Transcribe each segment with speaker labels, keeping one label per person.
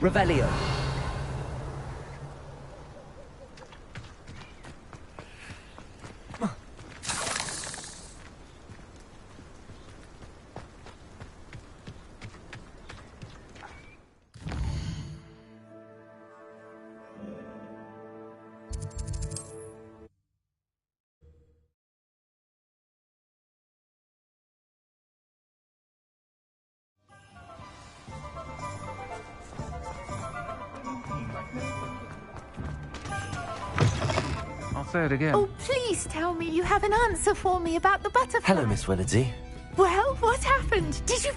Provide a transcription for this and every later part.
Speaker 1: Revelio.
Speaker 2: Say it again.
Speaker 3: Oh, please tell me you have an answer for me about the butterfly.
Speaker 1: Hello, Miss Willardsey.
Speaker 3: Well, what happened? Did you...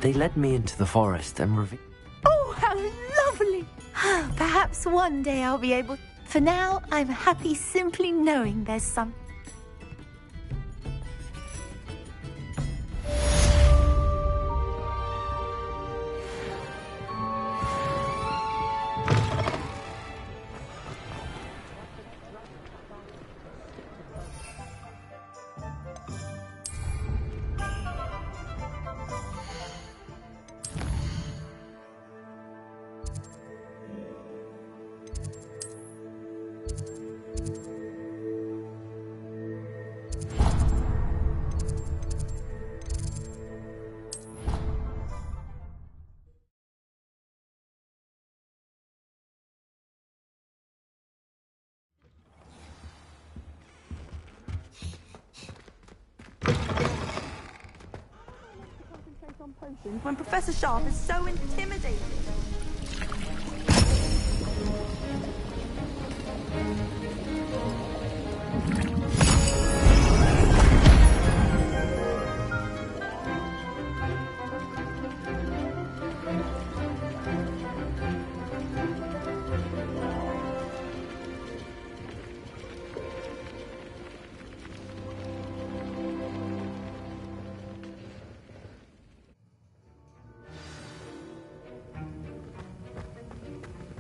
Speaker 1: They led me into the forest and
Speaker 3: Oh, how lovely! Perhaps one day I'll be able... For now, I'm happy simply knowing there's some...
Speaker 4: When Professor Sharp is so intimidating.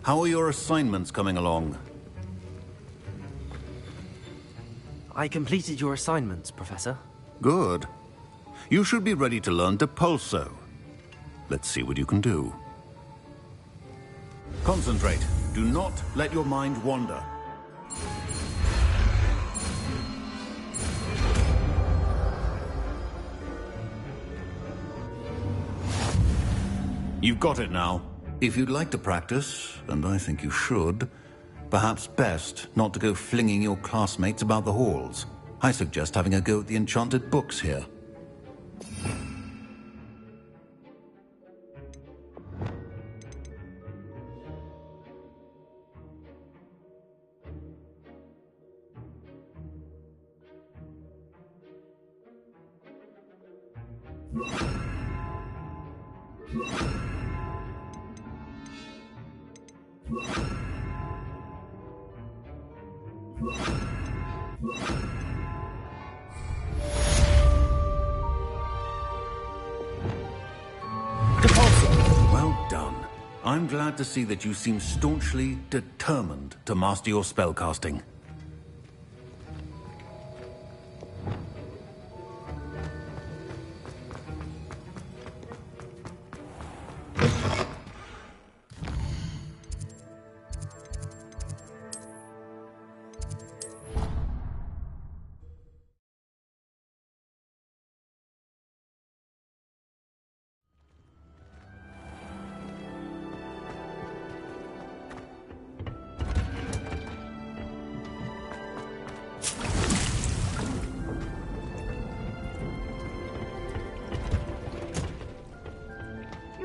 Speaker 5: How are your assignments coming along?
Speaker 1: I completed your assignments, Professor.
Speaker 5: Good. You should be ready to learn Depulso. Let's see what you can do. Concentrate. Do not let your mind wander. You've got it now. If you'd like to practice, and I think you should, perhaps best not to go flinging your classmates about the halls. I suggest having a go at the enchanted books here. Well done. I'm glad to see that you seem staunchly determined to master your spellcasting.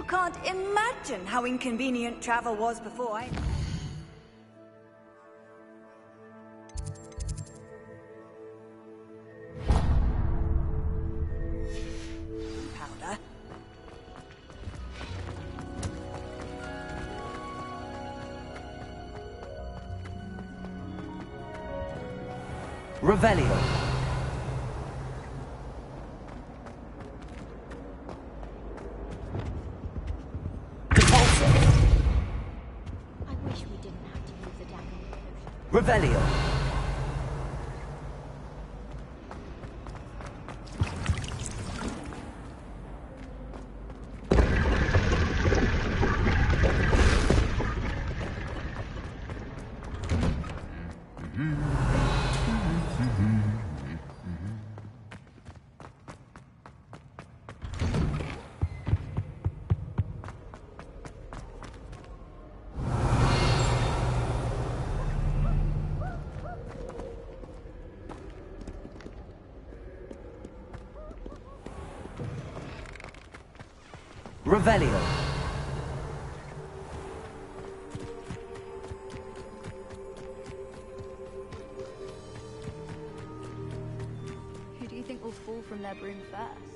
Speaker 4: Can't imagine how inconvenient travel was before I... Powder.
Speaker 1: Revelio. Revelio. Revelio.
Speaker 4: Who do you think will fall from their broom first?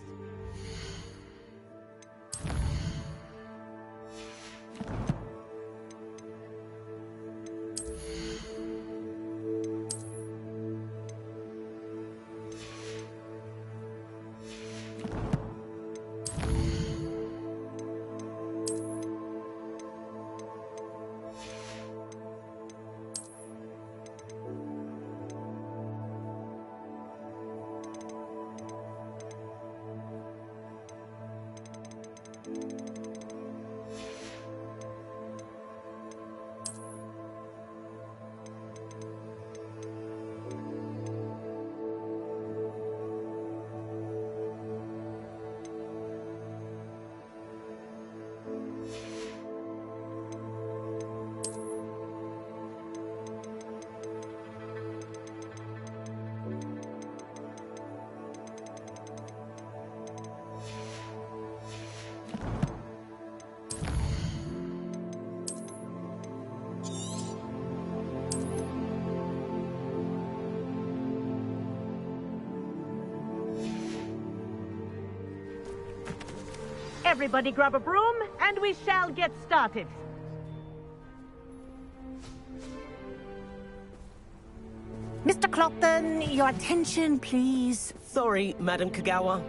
Speaker 2: Everybody grab a broom, and we shall get started.
Speaker 3: Mr. Clockton, your attention, please.
Speaker 6: Sorry, Madam Kagawa.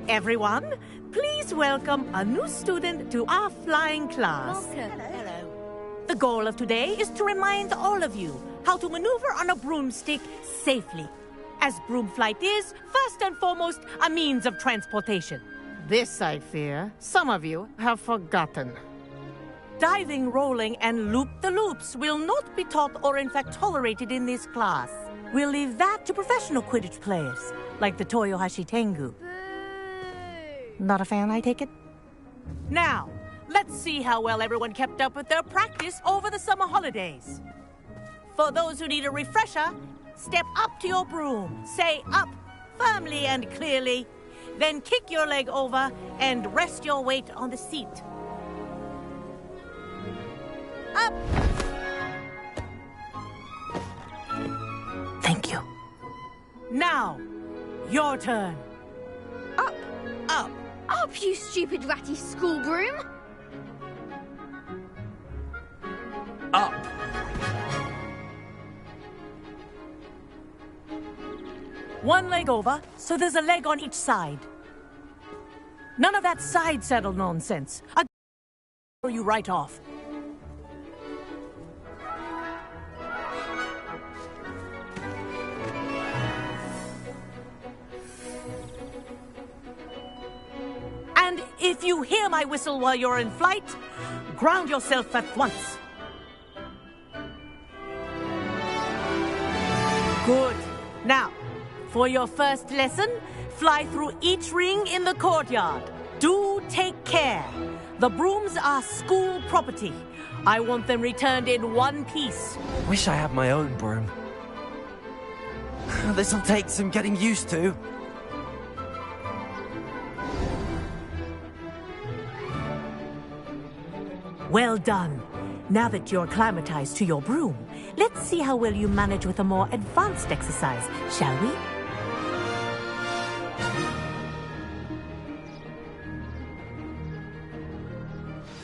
Speaker 2: Everyone, please welcome a new student to our flying class.
Speaker 4: Welcome.
Speaker 6: Hello.
Speaker 2: The goal of today is to remind all of you how to maneuver on a broomstick safely, as broom flight is, first and foremost, a means of transportation.
Speaker 7: This, I fear, some of you have forgotten.
Speaker 2: Diving, rolling, and loop-the-loops will not be taught or in fact tolerated in this class. We'll leave that to professional Quidditch players, like the Toyohashi Tengu.
Speaker 7: Not a fan, I take it?
Speaker 2: Now, let's see how well everyone kept up with their practice over the summer holidays. For those who need a refresher, step up to your broom, say up, firmly and clearly, then kick your leg over and rest your weight on the seat. Up!
Speaker 7: Thank you.
Speaker 2: Now, your turn.
Speaker 4: Up!
Speaker 2: Up!
Speaker 4: Up, you stupid ratty school broom!
Speaker 1: Up.
Speaker 2: One leg over, so there's a leg on each side. None of that side saddle nonsense. I'll throw you right off. And if you hear my whistle while you're in flight, ground yourself at once. Good. Now, for your first lesson, fly through each ring in the courtyard. Do take care. The brooms are school property. I want them returned in one piece.
Speaker 1: Wish I had my own broom. This'll take some getting used to.
Speaker 2: Well done. Now that you're acclimatized to your broom, let's see how well you manage with a more advanced exercise, shall we?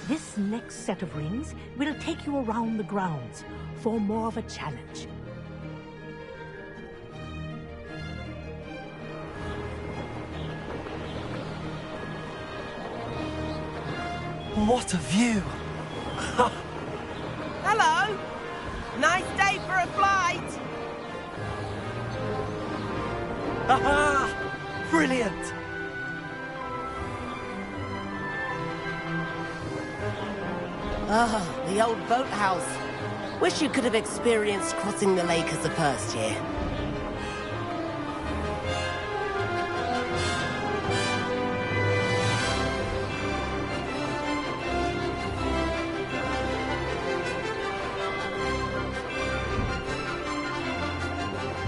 Speaker 2: This next set of rings will take you around the grounds for more of a challenge.
Speaker 1: What a view!
Speaker 6: Hello. Nice day for a flight.
Speaker 1: Aha! Brilliant!
Speaker 6: Ah, the old boathouse. Wish you could have experienced crossing the lake as the first year.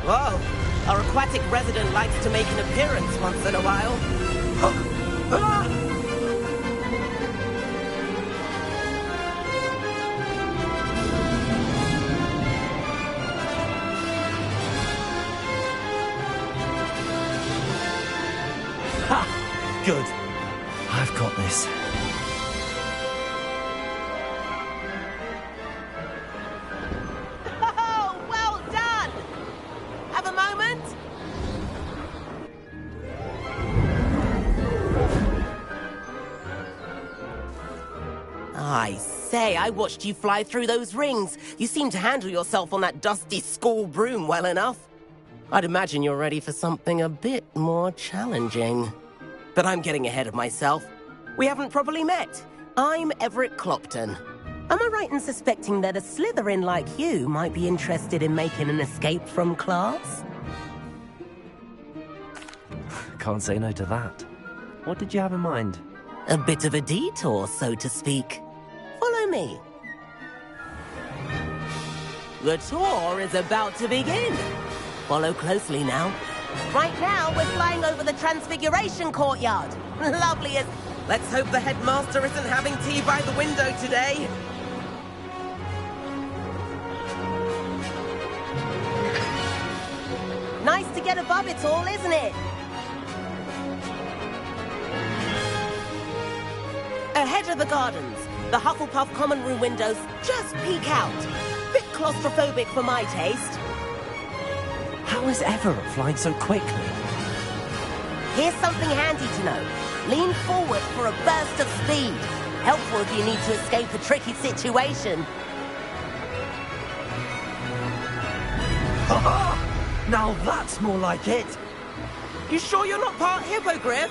Speaker 6: Whoa, our aquatic resident likes to make an appearance once in a while.
Speaker 1: Good. I've got this.
Speaker 6: Oh, well done! Have a moment? I say, I watched you fly through those rings. You seem to handle yourself on that dusty school broom well enough. I'd imagine you're ready for something a bit more challenging. But I'm getting ahead of myself. We haven't properly met. I'm Everett Clopton. Am I right in suspecting that a Slytherin like you might be interested in making an escape from class?
Speaker 1: Can't say no to that. What did you have in mind?
Speaker 6: A bit of a detour, so to speak. Follow me. The tour is about to begin. Follow closely now. Right now, we're flying over the Transfiguration Courtyard. Lovely as... Let's hope the headmaster isn't having tea by the window today. Nice to get above it all, isn't it? Ahead of the gardens, the Hufflepuff common room windows just peek out. Bit claustrophobic for my taste.
Speaker 1: How is Everett flying so quickly?
Speaker 6: Here's something handy to know. Lean forward for a burst of speed. Helpful if you need to escape a tricky situation.
Speaker 1: Now that's more like it!
Speaker 6: You sure you're not part hippogriff?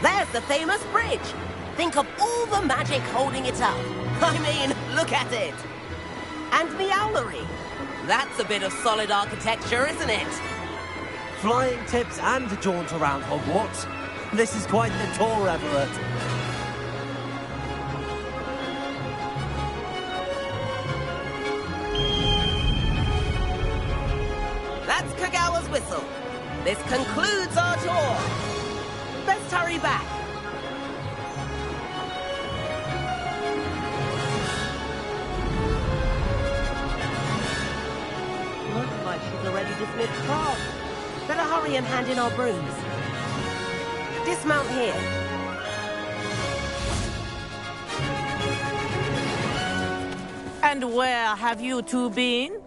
Speaker 6: There's the famous bridge. Think of all the magic holding it up. I mean, look at it. And the owlery. That's a bit of solid architecture, isn't it?
Speaker 1: Flying tips and a jaunt around Hogwarts. This is quite the tour, Everett.
Speaker 6: That's Kagawa's whistle. This concludes our tour. Best hurry back. Looks like she's already dismissed class. Better hurry and hand in our brooms. Dismount here.
Speaker 2: And where have you two been?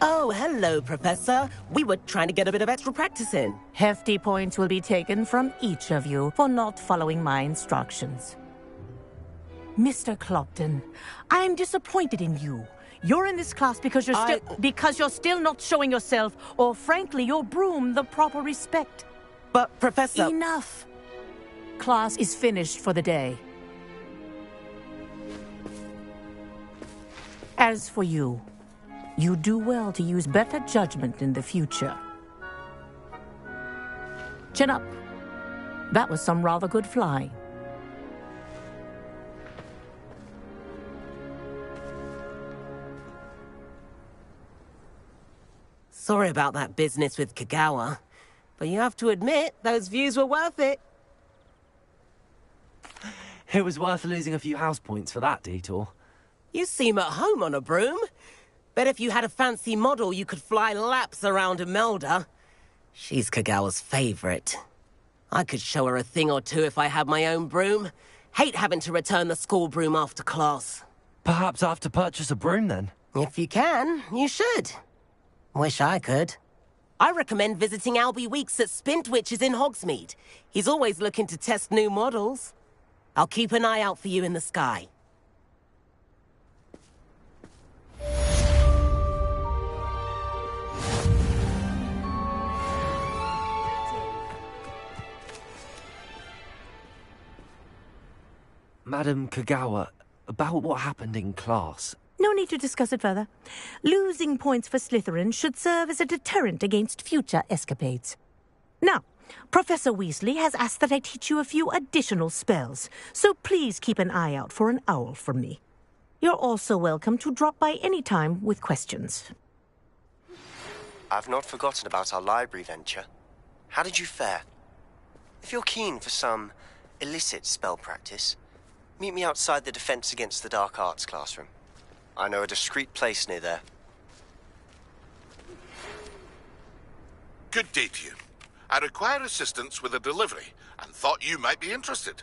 Speaker 6: Oh, hello, Professor. We were trying to get a bit of extra practice in.
Speaker 2: Hefty points will be taken from each of you for not following my instructions. Mr. Clopton, I'm disappointed in you. You're in this class because you're still not showing yourself, or frankly, your broom the proper respect.
Speaker 6: But, Professor...
Speaker 2: Enough. Class is finished for the day. As for you, you do well to use better judgment in the future. Chin up. That was some rather good flying.
Speaker 6: Sorry about that business with Kagawa, but you have to admit, those views were worth it.
Speaker 1: It was worth losing a few house points for that detour.
Speaker 6: You seem at home on a broom. Bet if you had a fancy model, you could fly laps around Imelda. She's Kagawa's favorite. I could show her a thing or two if I had my own broom. Hate having to return the school broom after class.
Speaker 1: Perhaps I have to purchase a broom then?
Speaker 6: If you can, you should. Wish I could. I recommend visiting Albie Weeks at Spintwitches in Hogsmeade. He's always looking to test new models. I'll keep an eye out for you in the sky.
Speaker 1: Madam Kagawa, about what happened in class.
Speaker 2: No need to discuss it further. Losing points for Slytherin should serve as a deterrent against future escapades. Now, Professor Weasley has asked that I teach you a few additional spells, so please keep an eye out for an owl from me. You're also welcome to drop by any time with questions.
Speaker 8: I've not forgotten about our library venture. How did you fare? If you're keen for some illicit spell practice, meet me outside the Defense Against the Dark Arts classroom. I know a discreet place near there.
Speaker 9: Good day to you. I require assistance with a delivery and thought you might be interested.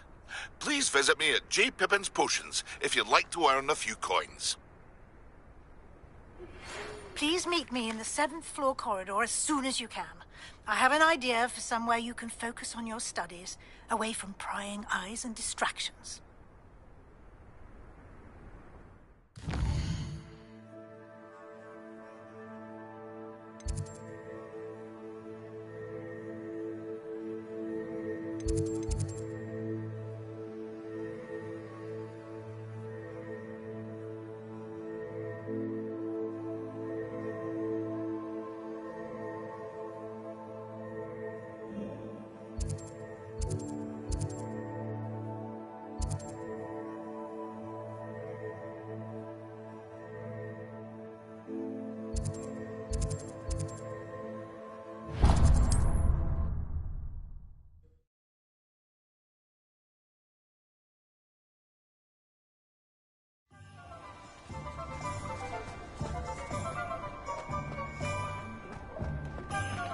Speaker 9: Please visit me at J. Pippin's Potions if you'd like to earn a few coins.
Speaker 10: Please meet me in the 7th floor corridor as soon as you can. I have an idea for somewhere you can focus on your studies, away from prying eyes and distractions.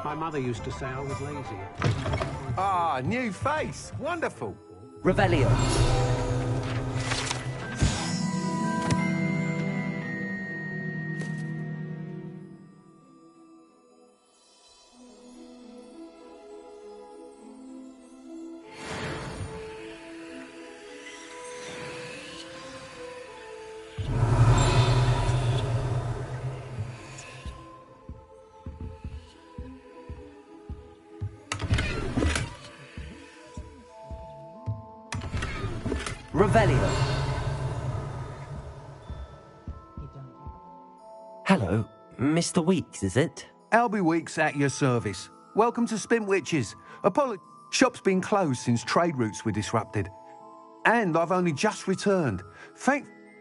Speaker 11: My mother used to say I was lazy.
Speaker 12: Ah, new face. Wonderful.
Speaker 1: Revelio. Revelio. Hello, Mr. Weeks, is it?
Speaker 12: Albie Weeks at your service. Welcome to Spintwitches. Shop's been closed since trade routes were disrupted. And I've only just returned.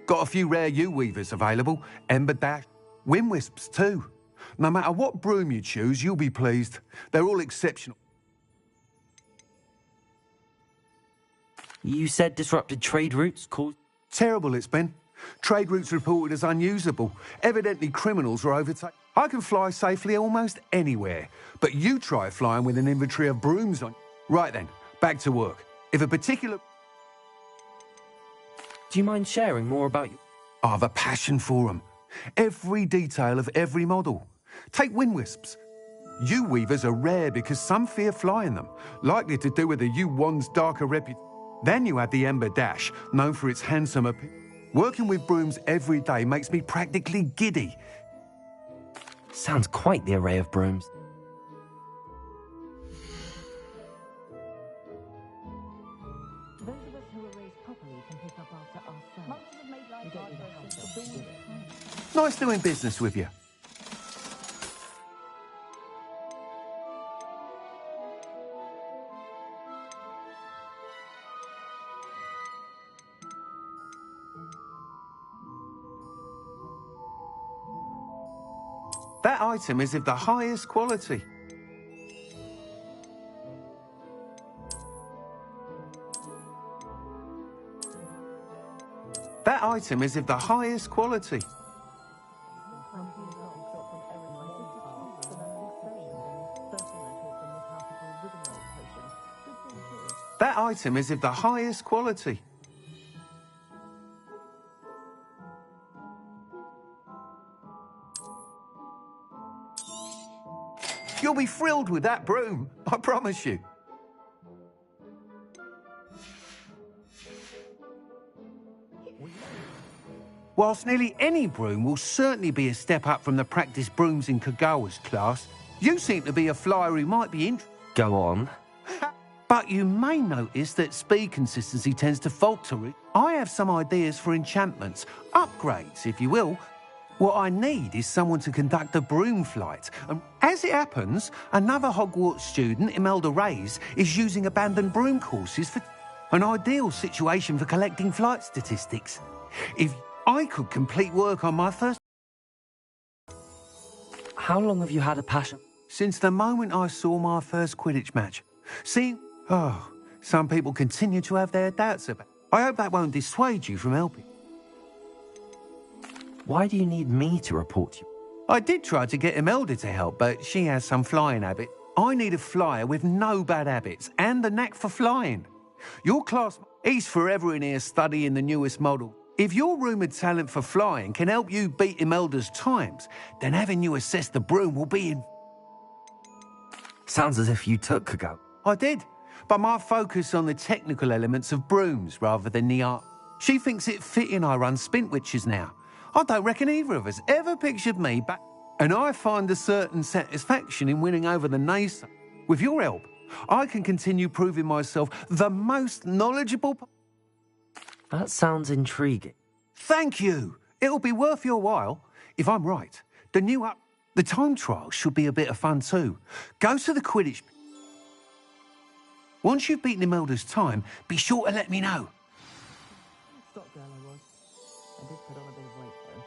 Speaker 12: Got a few rare U-weavers available. Ember Dash, Wind Wisps too. No matter what broom you choose, you'll be pleased. They're all exceptional.
Speaker 1: You said disrupted trade routes caused...
Speaker 12: Terrible it's been. Trade routes reported as unusable. Evidently criminals were overtaken. I can fly safely almost anywhere, but you try flying with an inventory of brooms on... Right then, back to work. If a particular...
Speaker 1: Do you mind sharing more about you?
Speaker 12: I have a passion for them. Every detail of every model. Take Wind Wisps. U-weavers are rare because some fear flying them, likely to do with the U-1's darker reputation. Then you have the Ember Dash, known for its handsome appeal. Working with brooms every day makes me practically giddy.
Speaker 1: Sounds quite the array of brooms.
Speaker 13: Those of us who are raised properly can pick up after ourselves. We don't need help.
Speaker 12: Nice doing business with you. That item is of the highest quality. That item is of the highest quality. That item is of the highest quality. You'll be thrilled with that broom, I promise you. Whilst nearly any broom will certainly be a step up from the practice brooms in Kagawa's class, you seem to be a flyer who might be interested.
Speaker 1: Go on.
Speaker 12: But you may notice that speed consistency tends to falter. I have some ideas for enchantments, upgrades, if you will. What I need is someone to conduct a broom flight. And as it happens, another Hogwarts student, Imelda Reyes, is using abandoned broom courses for an ideal situation for collecting flight statistics. If I could complete work on my first...
Speaker 1: How long have you had a passion?
Speaker 12: Since the moment I saw my first Quidditch match. Some people continue to have their doubts about... I hope that won't dissuade you from helping.
Speaker 1: Why do you need me to report you?
Speaker 12: I did try to get Imelda to help, but she has some flying habit. I need a flyer with no bad habits and the knack for flying. Your class, he's forever in here studying the newest model. If your rumoured talent for flying can help you beat Imelda's times, then having you assess the broom will be in...
Speaker 14: Sounds as if you took a go.
Speaker 12: I did, but my focus on the technical elements of brooms rather than the art. She thinks it fitting I run Spintwitches now. I don't reckon either of us ever pictured me back... And I find a certain satisfaction in winning over the naysayer. With your help, I can continue proving myself the most knowledgeable...
Speaker 14: That sounds intriguing.
Speaker 12: Thank you. It'll be worth your while. If I'm right, the time trial should be a bit of fun too. Go to the Quidditch... Once you've beaten Imelda's time, be sure to let me know.
Speaker 13: Stop girl I was. I did put on a bit of weight though.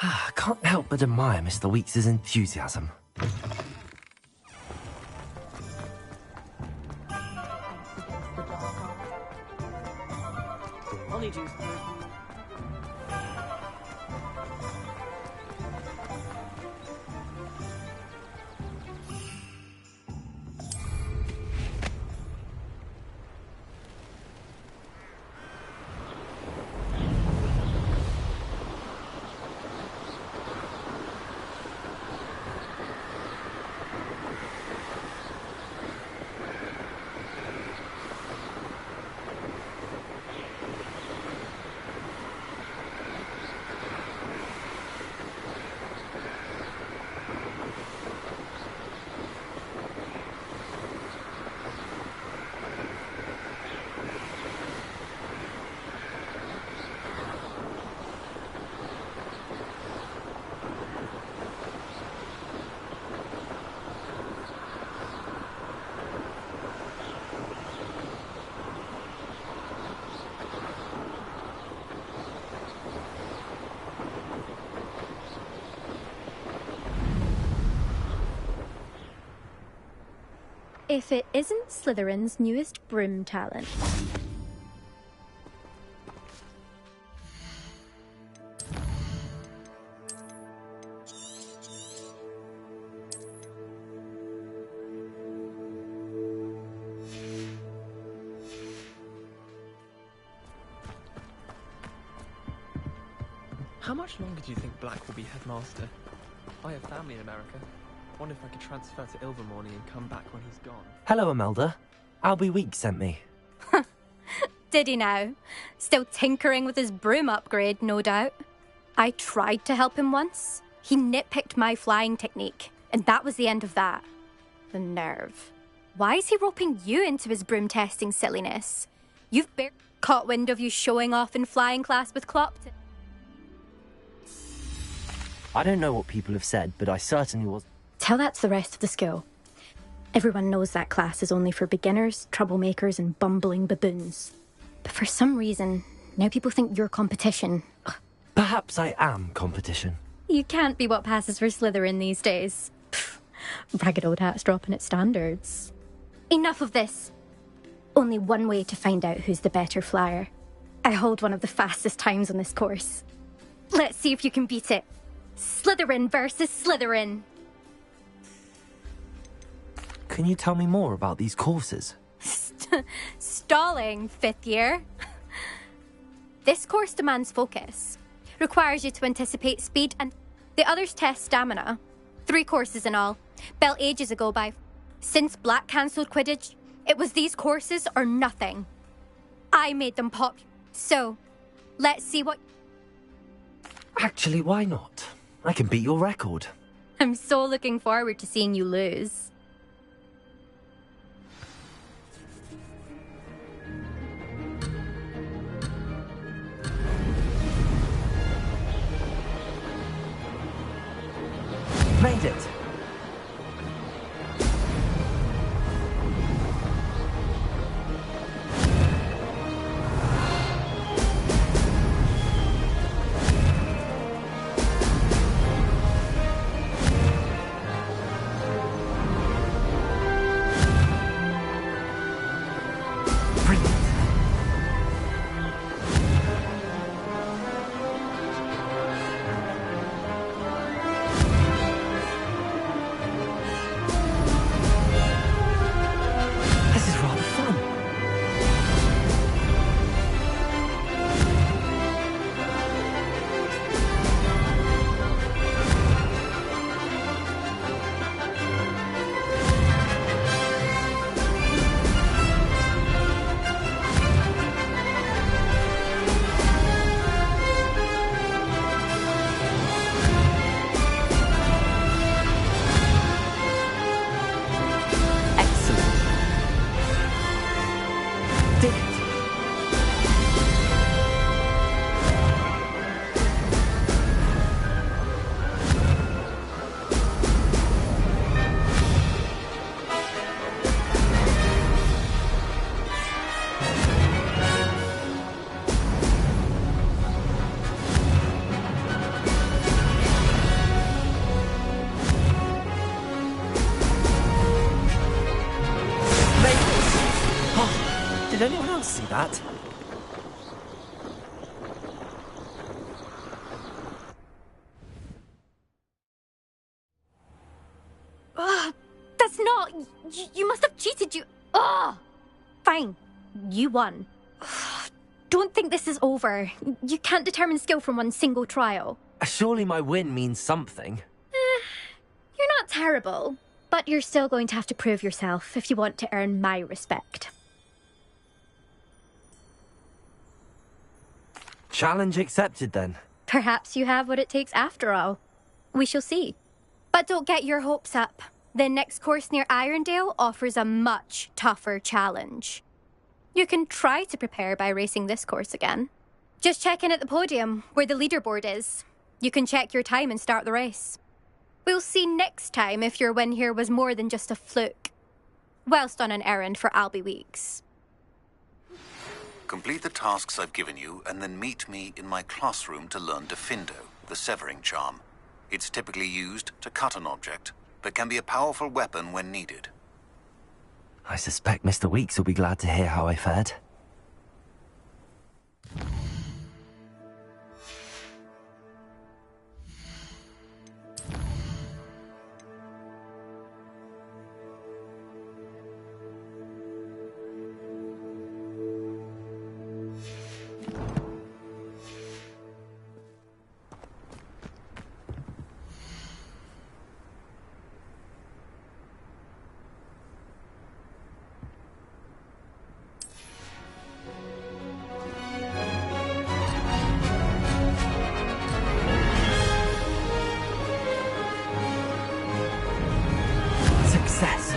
Speaker 14: I can't help but admire Mr. Weeks' enthusiasm.
Speaker 13: Honeydew.
Speaker 15: If it isn't Slytherin's newest broom talent.
Speaker 16: How much longer do you think Black will be headmaster? I have family in America. Wonder if I could transfer to Ilvermorny and come back when he's gone.
Speaker 14: Hello, Imelda. Albie Weeks sent me.
Speaker 15: Did he now? Still tinkering with his broom upgrade, no doubt. I tried to help him once. He nitpicked my flying technique, and that was the end of that. The nerve. Why is he roping you into his broom testing silliness? You've barely caught wind of you showing off in flying class with Clopton.
Speaker 14: I don't know what people have said, but I certainly was...
Speaker 15: Tell that to the rest of the school. Everyone knows that class is only for beginners, troublemakers, and bumbling baboons. But for some reason, now people think you're competition. Ugh.
Speaker 14: Perhaps I am competition.
Speaker 15: You can't be what passes for Slytherin these days. Pfft, ragged old hat's dropping its standards. Enough of this. Only one way to find out who's the better flyer. I hold one of the fastest times on this course. Let's see if you can beat it. Slytherin versus Slytherin.
Speaker 14: Can you tell me more about these courses?
Speaker 15: Stalling, fifth year. This course demands focus. Requires you to anticipate speed, and the others test stamina. 3 courses in all. Built ages ago by... Since Black cancelled Quidditch, it was these courses or nothing. I made them pop. So, let's see what...
Speaker 14: Actually, why not? I can beat your record.
Speaker 15: I'm so looking forward to seeing you lose.
Speaker 14: Made it!
Speaker 6: Did anyone else see that?
Speaker 15: That's not... You must have cheated, you... Ugh! Fine. You won. Don't think this is over. You can't determine skill from one single trial.
Speaker 14: Surely my win means something.
Speaker 15: You're not terrible, but you're still going to have to prove yourself if you want to earn my respect.
Speaker 14: Challenge accepted, then.
Speaker 15: Perhaps you have what it takes after all. We shall see. But don't get your hopes up. The next course near Irondale offers a much tougher challenge. You can try to prepare by racing this course again. Just check in at the podium, where the leaderboard is. You can check your time and start the race. We'll see next time if your win here was more than just a fluke. Whilst on an errand for Albie Weeks.
Speaker 5: Complete the tasks I've given you, and then meet me in my classroom to learn Defindo, the severing charm. It's typically used to cut an object, but can be a powerful weapon when needed.
Speaker 14: I suspect Mr. Weeks will be glad to hear how I fared. Success!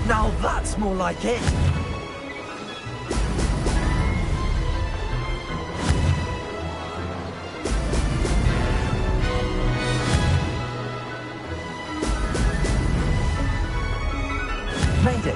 Speaker 1: Now that's more like it.
Speaker 14: Made it!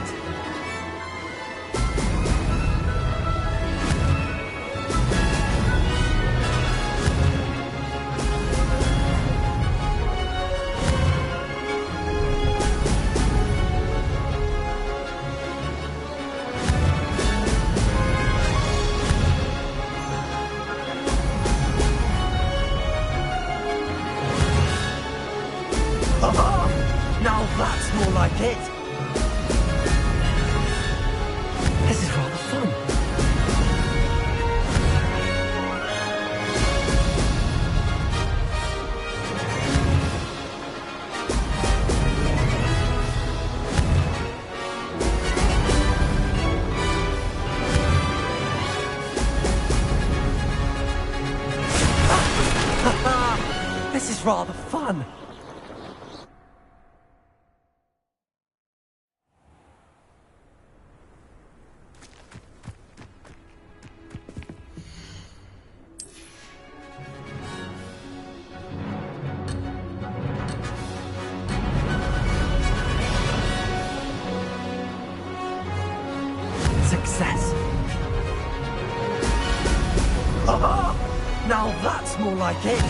Speaker 1: Now that's more like it.
Speaker 14: This is rather fun.
Speaker 1: is rather fun. Success. Now that's more like it.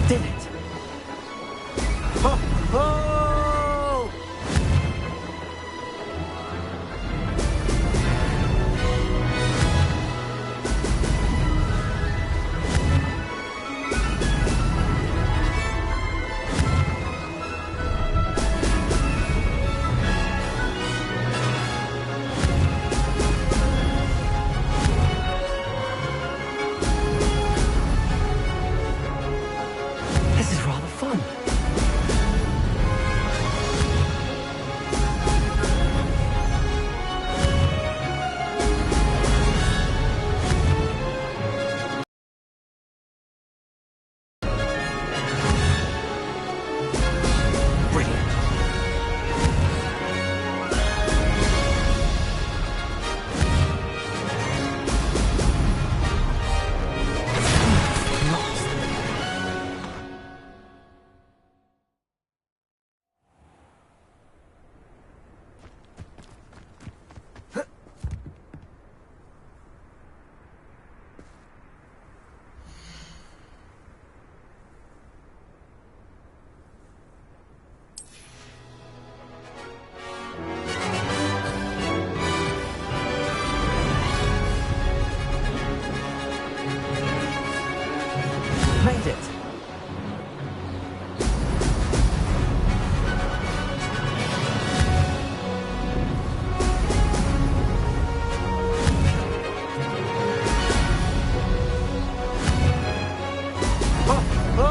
Speaker 1: Did it? Ho, ho! This is rather fun. Brilliant. Lost. Made it. Ho, ho!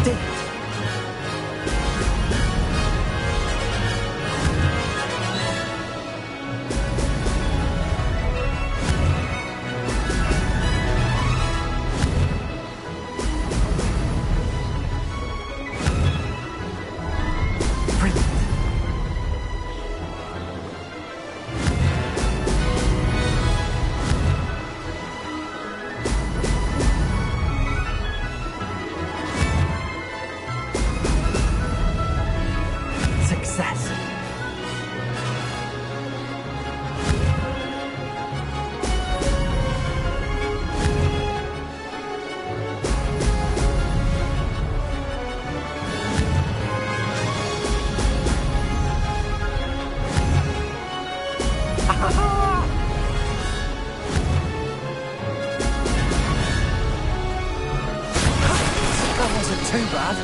Speaker 1: Did it? Brilliant. Success. That wasn't too bad.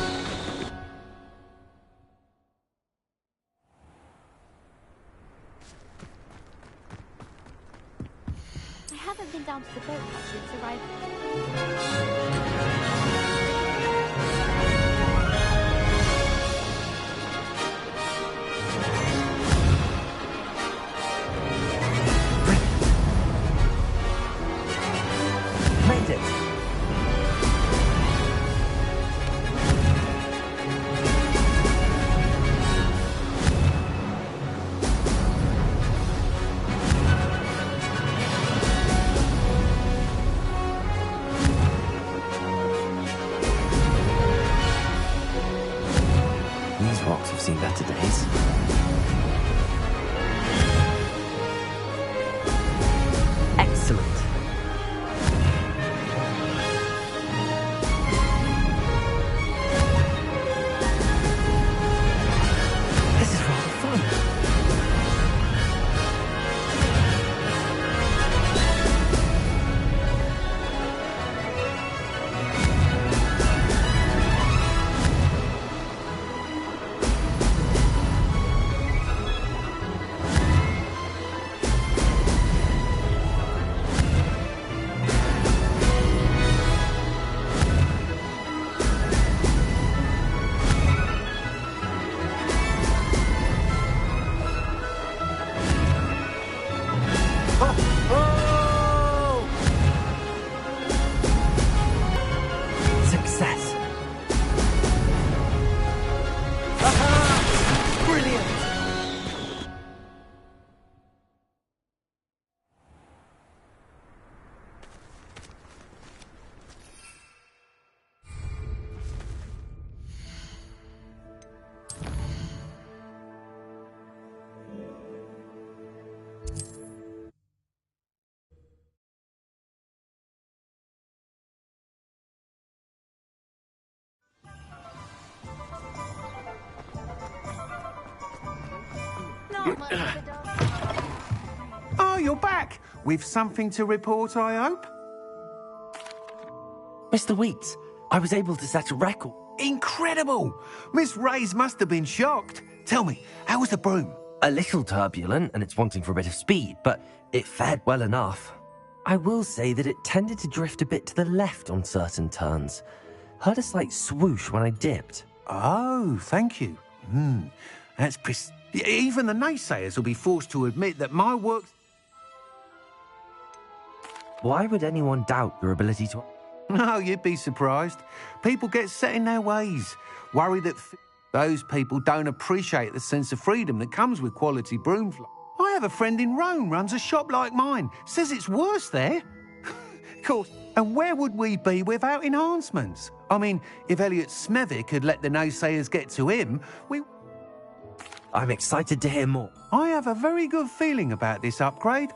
Speaker 15: I haven't been down to the boat house since arrival.
Speaker 1: Made it.
Speaker 14: These rocks have seen better days.
Speaker 1: Excellent.
Speaker 12: Oh, you're back! With something to report, I hope?
Speaker 14: Mr. Weeks, I was able to set a record.
Speaker 12: Incredible! Miss Reyes must have been shocked. Tell me, how was the broom?
Speaker 14: A little turbulent, and it's wanting for a bit of speed, but it fared well enough. I will say that it tended to drift a bit to the left on certain turns. Heard a slight swoosh when I dipped.
Speaker 12: Oh, thank you. That's even the naysayers will be forced to admit that my work...
Speaker 14: Why would anyone doubt your ability to...
Speaker 12: No, you'd be surprised. People get set in their ways, worry that those people don't appreciate the sense of freedom that comes with quality broom fly. I have a friend in Rome runs a shop like mine. Says it's worse there. Of course, and where would we be without enhancements? I mean, if Elliot Smethwick had let the naysayers get to him,
Speaker 14: I'm excited to hear more.
Speaker 12: I have a very good feeling about this upgrade.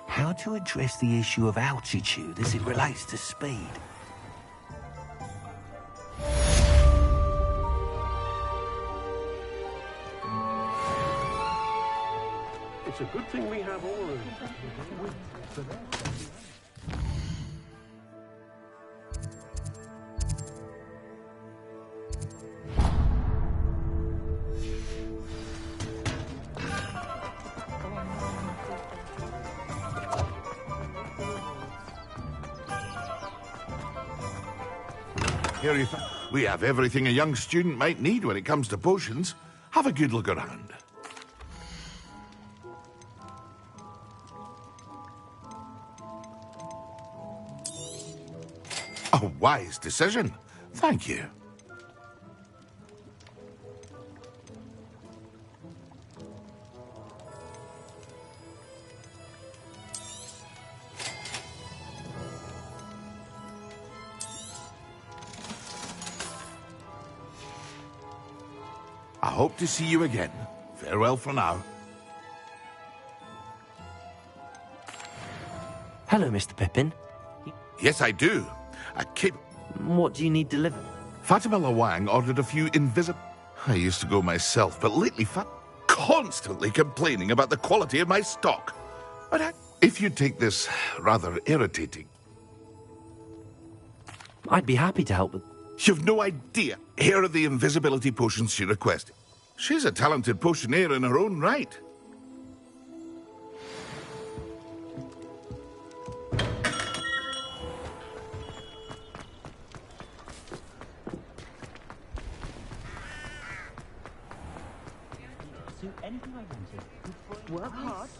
Speaker 12: How to address the issue of altitude as it relates to speed?
Speaker 11: It's a good thing we have all of
Speaker 9: Here we have everything a young student might need when it comes to potions. Have a good look around. A wise decision. Thank you. I hope to see you again. Farewell for now.
Speaker 14: Hello, Mr. Pippin.
Speaker 9: Yes, I do.
Speaker 14: What do you need delivered?
Speaker 9: Fatima Lawang ordered a few invisible... I used to go myself, but lately constantly complaining about the quality of my stock. But if you take this rather irritating...
Speaker 14: I'd be happy to help with...
Speaker 9: You've no idea. Here are the invisibility potions she requested. She's a talented potioneer in her own right.
Speaker 13: Anything I wanted. Work hard.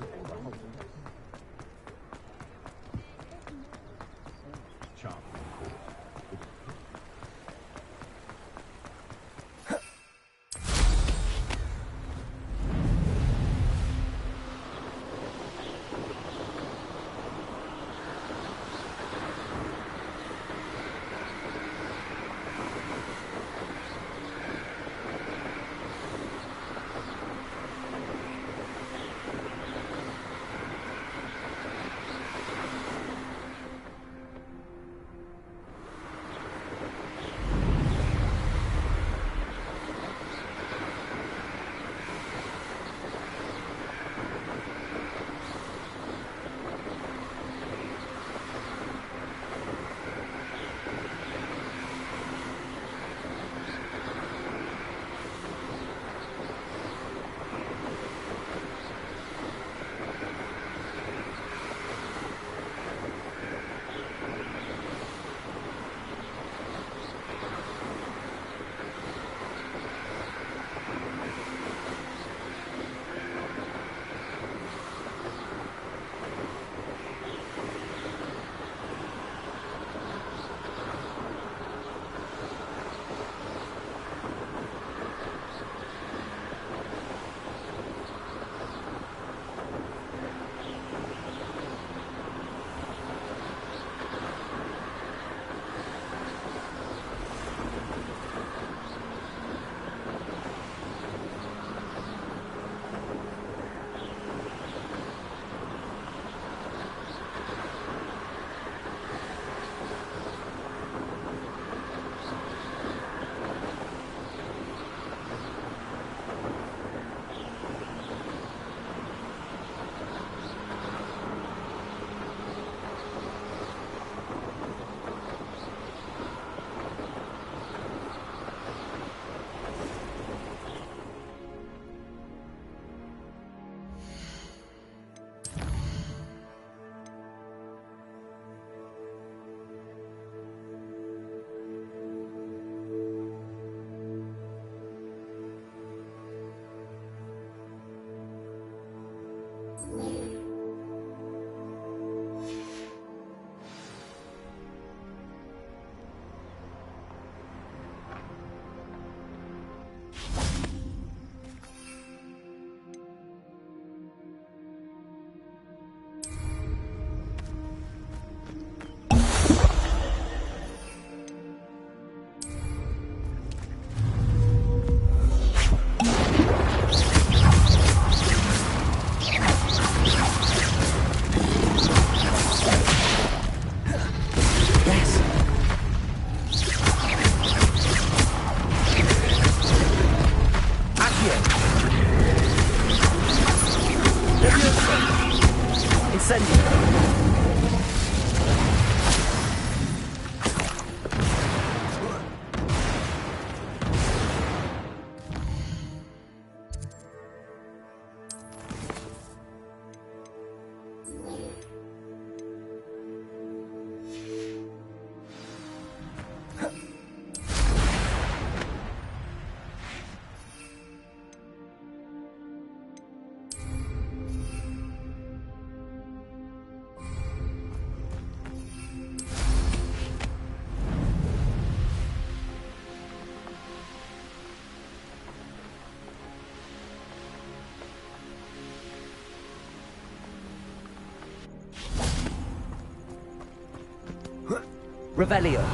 Speaker 14: Revelio.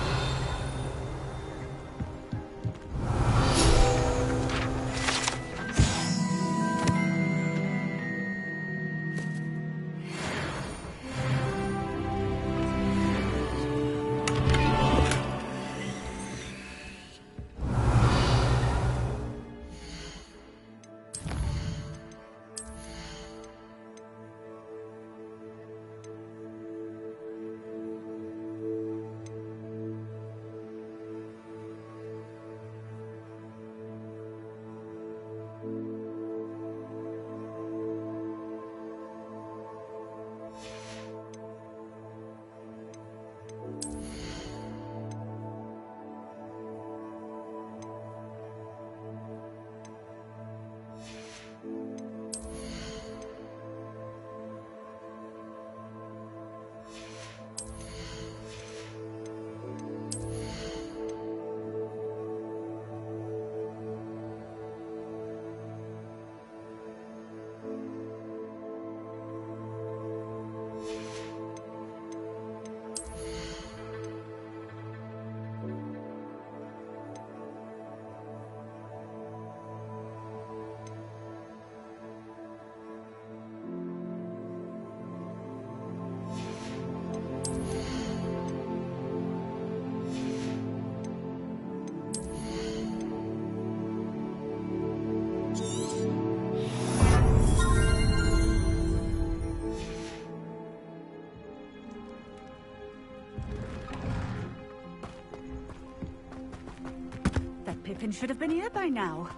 Speaker 4: Pippin should have been here by now.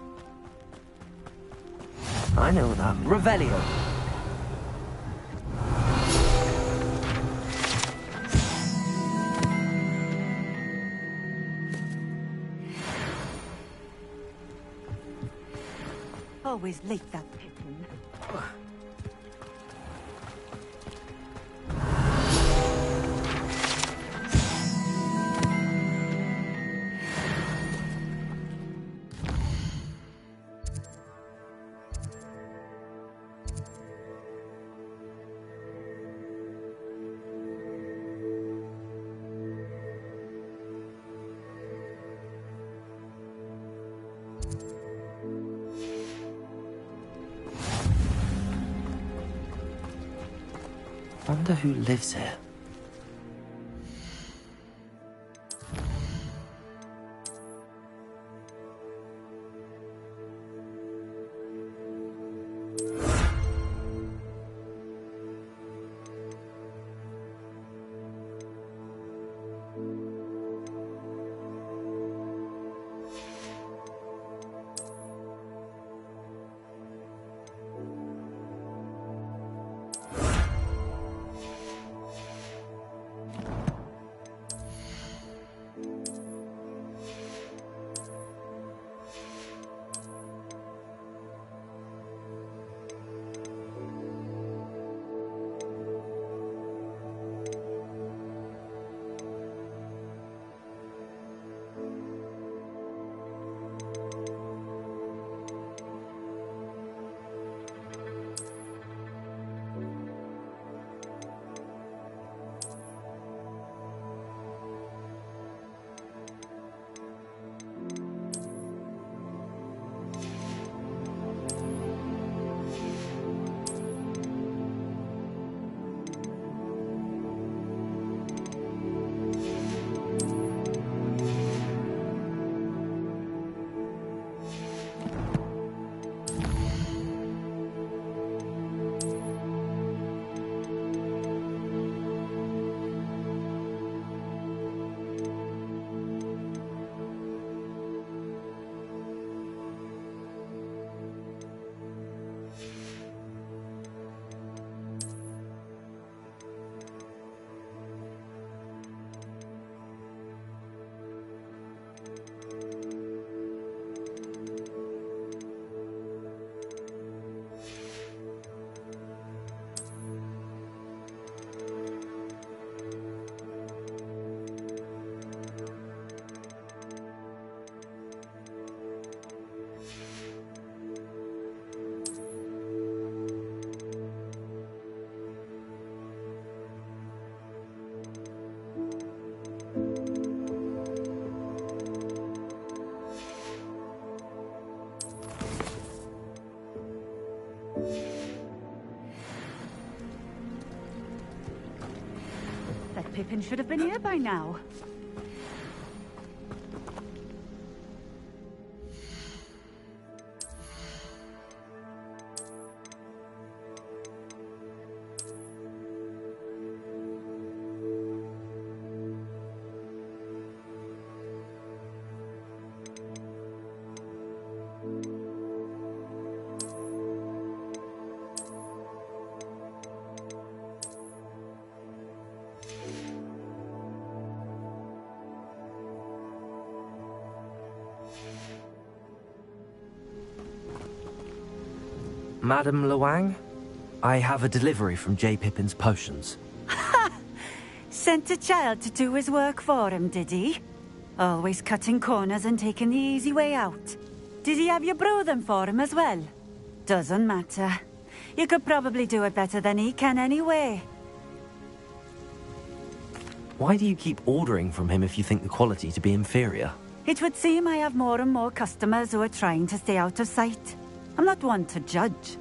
Speaker 14: I know that. Revelio.
Speaker 4: Always late, that Pippin.
Speaker 14: Wonder who lives here.
Speaker 17: Pippin should have been here by now.
Speaker 14: Madam Luang, I have a delivery from J. Pippin's potions.
Speaker 17: Sent a child to do his work for him, did he? Always cutting corners and taking the easy way out. Did he have you brew them for him as well? Doesn't matter. You could probably do it better than he can anyway.
Speaker 14: Why do you keep ordering from him if you think the quality to be inferior?
Speaker 17: It would seem I have more and more customers who are trying to stay out of sight. I'm not one to judge.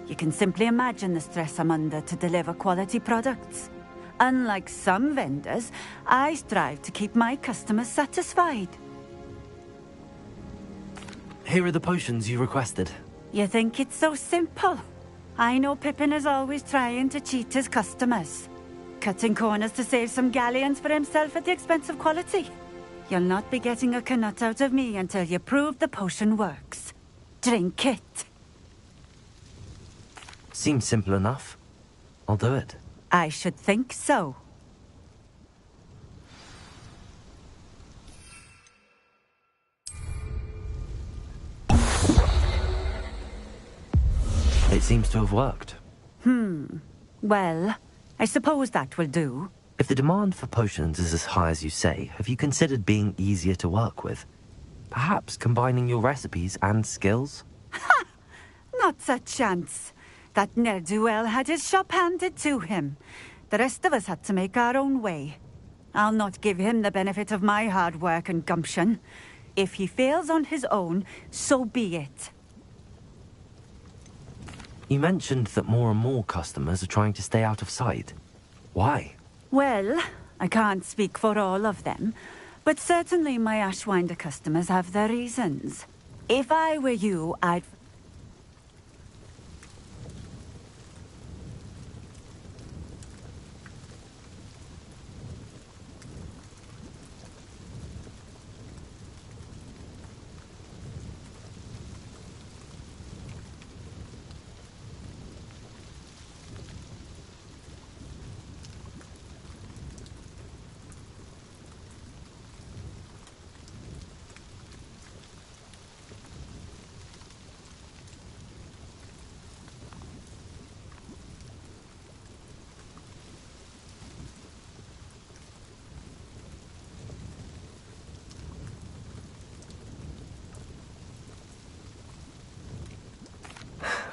Speaker 17: You can simply imagine the stress I'm under to deliver quality products. Unlike some vendors, I strive to keep my customers satisfied.
Speaker 14: Here are the potions you requested.
Speaker 17: You think it's so simple? I know Pippin is always trying to cheat his customers. Cutting corners to save some galleons for himself at the expense of quality. You'll not be getting a canut out of me until you prove the potion works. Drink it.
Speaker 14: Seems simple enough. I'll do it.
Speaker 17: I should think so.
Speaker 14: It seems to have worked.
Speaker 17: Well, I suppose that will do.
Speaker 14: If the demand for potions is as high as you say, have you considered being easier to work with? Perhaps combining your recipes and skills?
Speaker 17: Not a chance. That ne'er-do-well had his shop handed to him. The rest of us had to make our own way. I'll not give him the benefit of my hard work and gumption. If he fails on his own, so be it.
Speaker 14: You mentioned that more and more customers are trying to stay out of sight. Why?
Speaker 17: Well, I can't speak for all of them, but certainly my Ashwinder customers have their reasons. If I were you, I'd...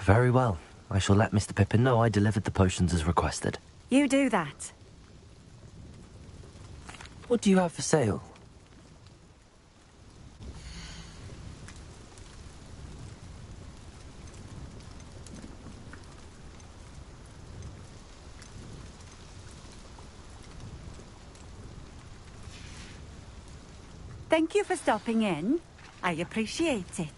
Speaker 14: Very well. I shall let Mr. Pippin know I delivered the potions as requested.
Speaker 17: You do that.
Speaker 14: What do you have for sale?
Speaker 17: Thank you for stopping in. I appreciate it.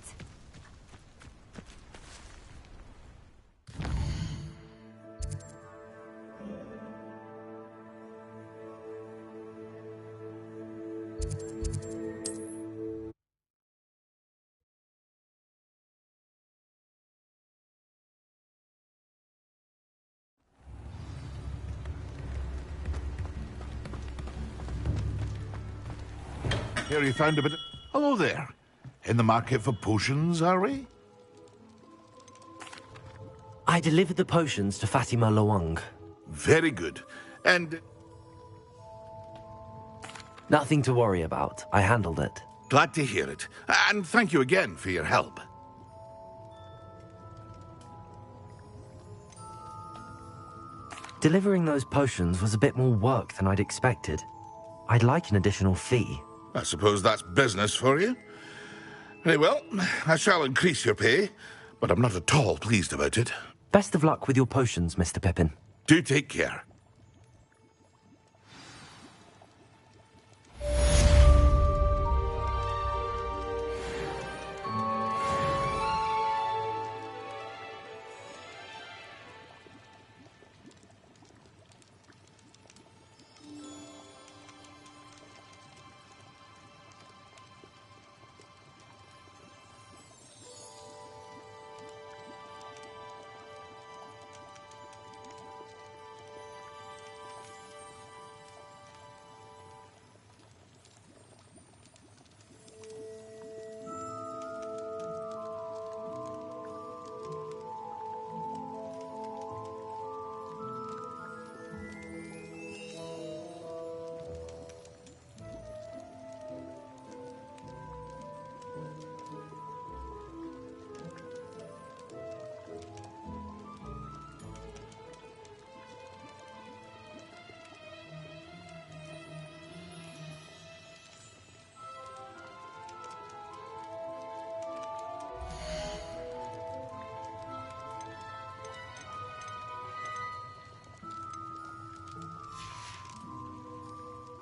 Speaker 9: Here you found a bit... Hello there. In the market for potions, are we?
Speaker 14: I delivered the potions to Fatima Luang.
Speaker 9: Very good. And...
Speaker 14: Nothing to worry about. I handled it.
Speaker 9: Glad to hear it. And thank you again for your help.
Speaker 14: Delivering those potions was a bit more work than I'd expected. I'd like an additional fee.
Speaker 9: I suppose that's business for you. Very well, I shall increase your pay, but I'm not at all pleased about it.
Speaker 14: Best of luck with your potions, Mr. Pippin.
Speaker 9: Do take care.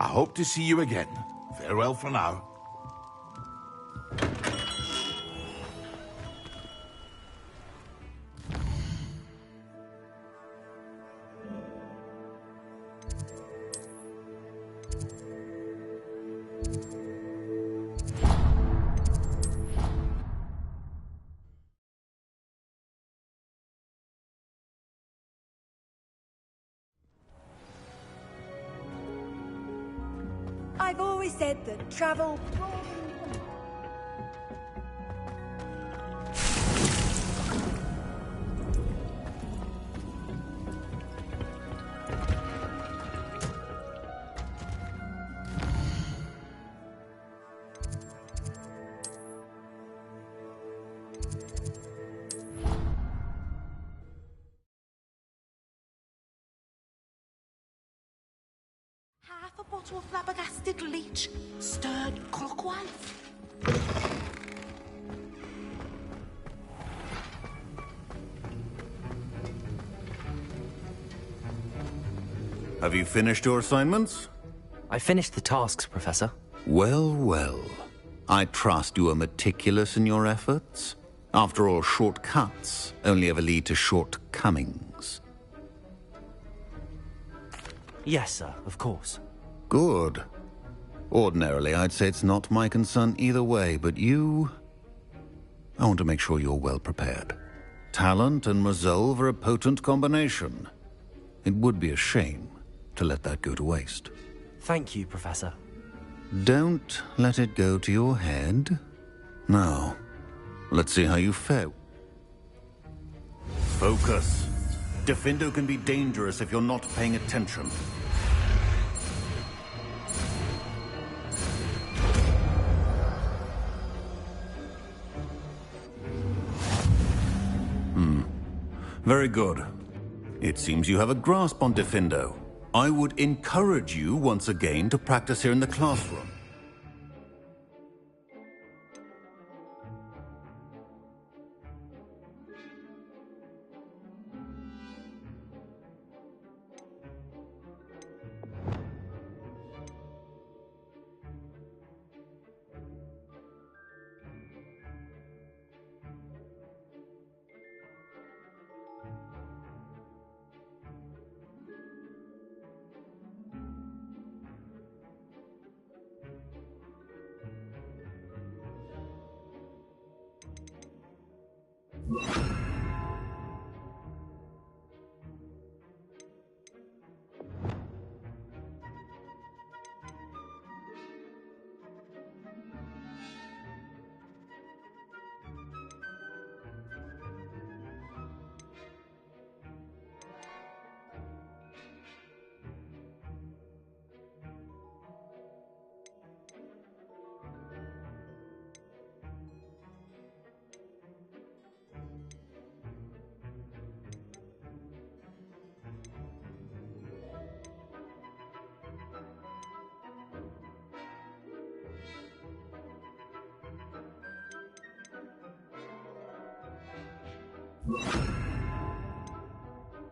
Speaker 9: I hope to see you again. Farewell for now.
Speaker 4: I've always said that travel...
Speaker 10: Half a bottle of flabbergasted leech, stirred clockwise.
Speaker 5: Have you finished your assignments?
Speaker 14: I finished the tasks, Professor.
Speaker 5: Well, well. I trust you are meticulous in your efforts. After all, shortcuts only ever lead to shortcomings.
Speaker 14: Yes, sir, of course.
Speaker 5: Good. Ordinarily, I'd say it's not my concern either way, but you... I want to make sure you're well prepared. Talent and resolve are a potent combination. It would be a shame to let that go to waste.
Speaker 14: Thank you, Professor.
Speaker 5: Don't let it go to your head. Now, let's see how you fare. Focus. Defindo can be dangerous if you're not paying attention. Very good. It seems you have a grasp on Defindo. I would encourage you once again to practice here in the classroom.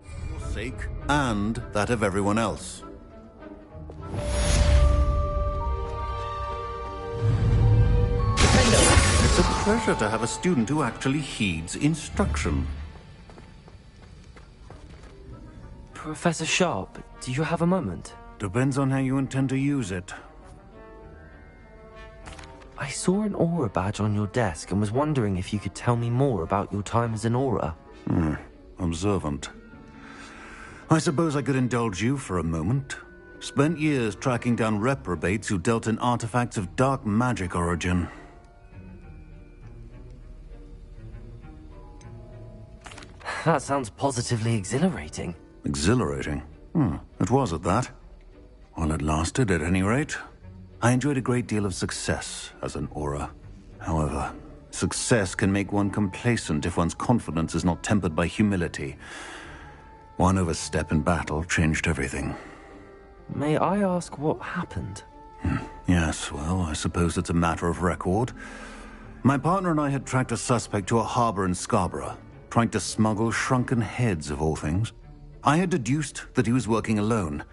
Speaker 5: For your sake and that of everyone else. It's a pleasure to have a student who actually heeds instruction.
Speaker 14: Professor Sharp, do you have a moment?
Speaker 5: Depends on how you intend to use it.
Speaker 14: I saw an aura badge on your desk and was wondering if you could tell me more about your time as an aura.
Speaker 5: Observant. I suppose I could indulge you for a moment. Spent years tracking down reprobates who dealt in artifacts of dark magic origin.
Speaker 14: That sounds positively exhilarating.
Speaker 5: Exhilarating? It was at that. While it lasted, at any rate. I enjoyed a great deal of success as an aura. However, success can make one complacent if one's confidence is not tempered by humility. One overstep in battle changed everything.
Speaker 14: May I ask what happened?
Speaker 5: Yes, well, I suppose it's a matter of record. My partner and I had tracked a suspect to a harbor in Scarborough, trying to smuggle shrunken heads of all things. I had deduced that he was working alone.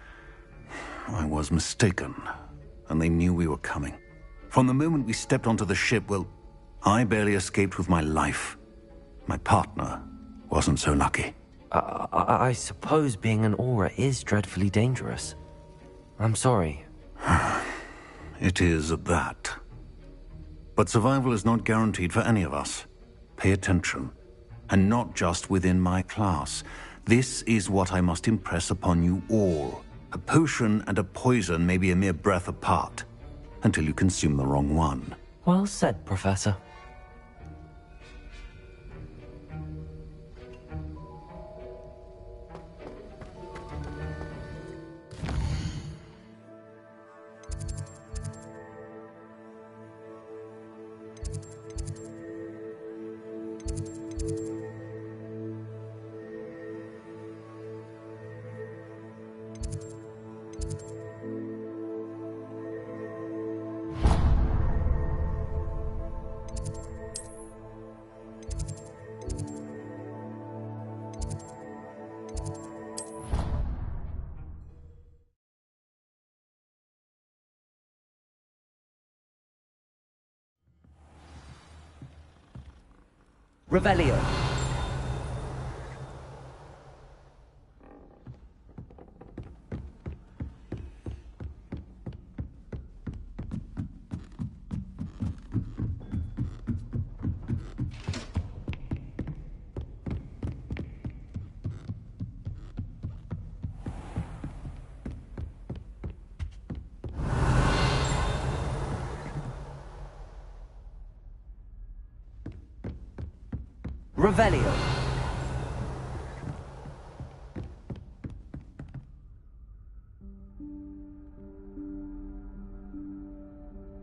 Speaker 5: I was mistaken, and they knew we were coming. From the moment we stepped onto the ship, well, I barely escaped with my life. My partner wasn't so lucky.
Speaker 14: I suppose being an Aura is dreadfully dangerous. I'm sorry.
Speaker 5: It is at that. But survival is not guaranteed for any of us. Pay attention. And not just within my class. This is what I must impress upon you all. A potion and a poison may be a mere breath apart, until you consume the wrong one.
Speaker 14: Well said, Professor. Revelio. Revelio.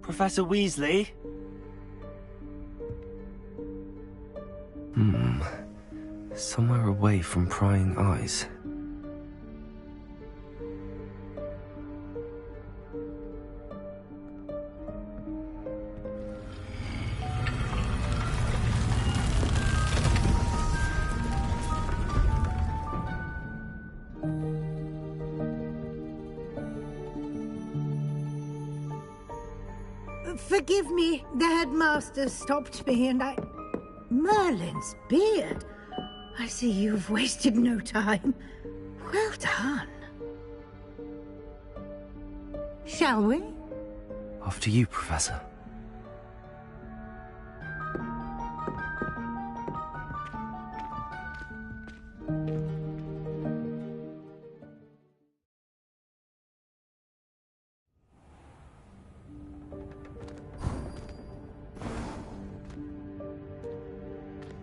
Speaker 1: Professor Weasley?
Speaker 14: Somewhere away from prying eyes.
Speaker 10: Forgive me, the headmaster stopped me and I... Merlin's beard. I see you've wasted no time. Well done. Shall we?
Speaker 14: After you, Professor.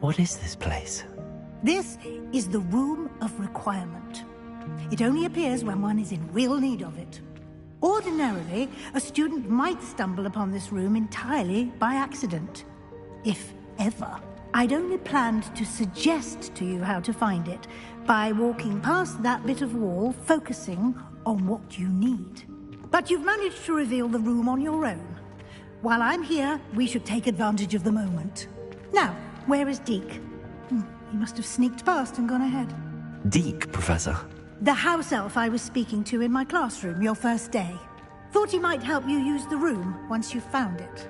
Speaker 14: What is this place?
Speaker 10: This is the Room of Requirement. It only appears when one is in real need of it. Ordinarily, a student might stumble upon this room entirely by accident. If ever. I'd only planned to suggest to you how to find it by walking past that bit of wall, focusing on what you need. But you've managed to reveal the room on your own. While I'm here, we should take advantage of the moment. Now, where is Deke? He must have sneaked past and gone ahead.
Speaker 14: Deke, Professor.
Speaker 10: The house elf I was speaking to in my classroom your first day. Thought he might help you use the room once you found it.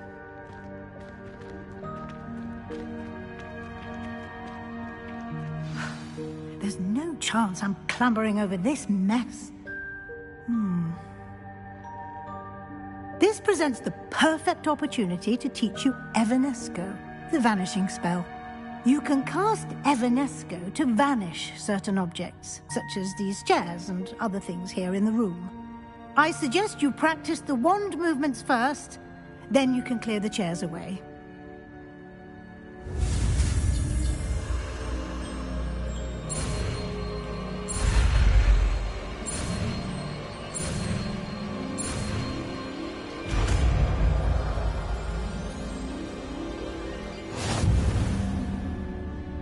Speaker 10: There's no chance I'm clambering over this mess. This presents the perfect opportunity to teach you Evanesco, the vanishing spell. You can cast Evanesco to vanish certain objects, such as these chairs and other things here in the room. I suggest you practice the wand movements first, then you can clear the chairs away.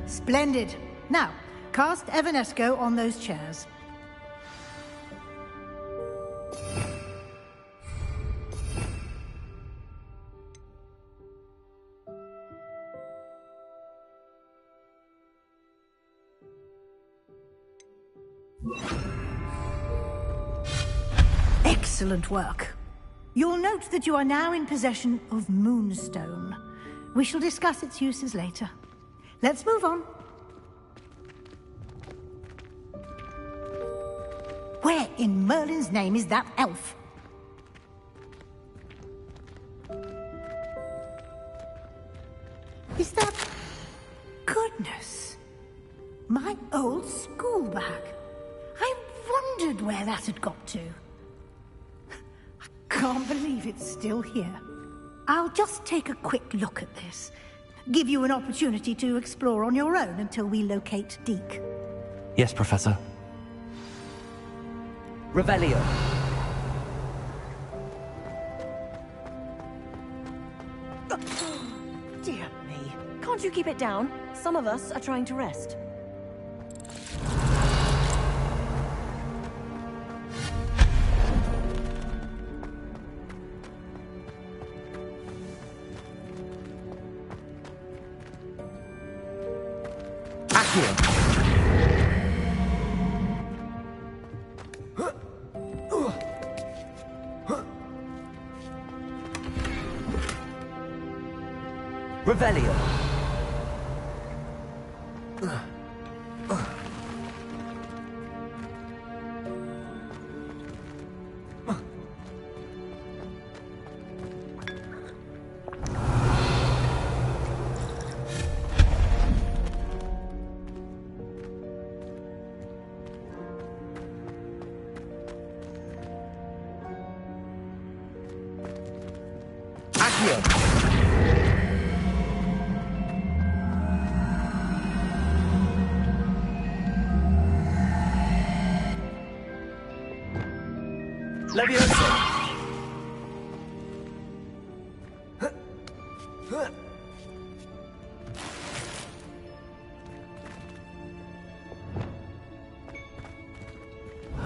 Speaker 10: Splendid. Now, cast Evanesco on those chairs. Excellent work. You'll note that you are now in possession of Moonstone. We shall discuss its uses later. Let's move on. Where in Merlin's name is that elf? Is that... Goodness. My old school bag. I wondered where that had got to. I can't believe it's still here. I'll just take a quick look at this. Give you an opportunity to explore on your own until we locate Deke.
Speaker 14: Yes, Professor. Revelio.
Speaker 13: Dear me. Can't you keep it down? Some of us are trying to rest.
Speaker 14: Revelio.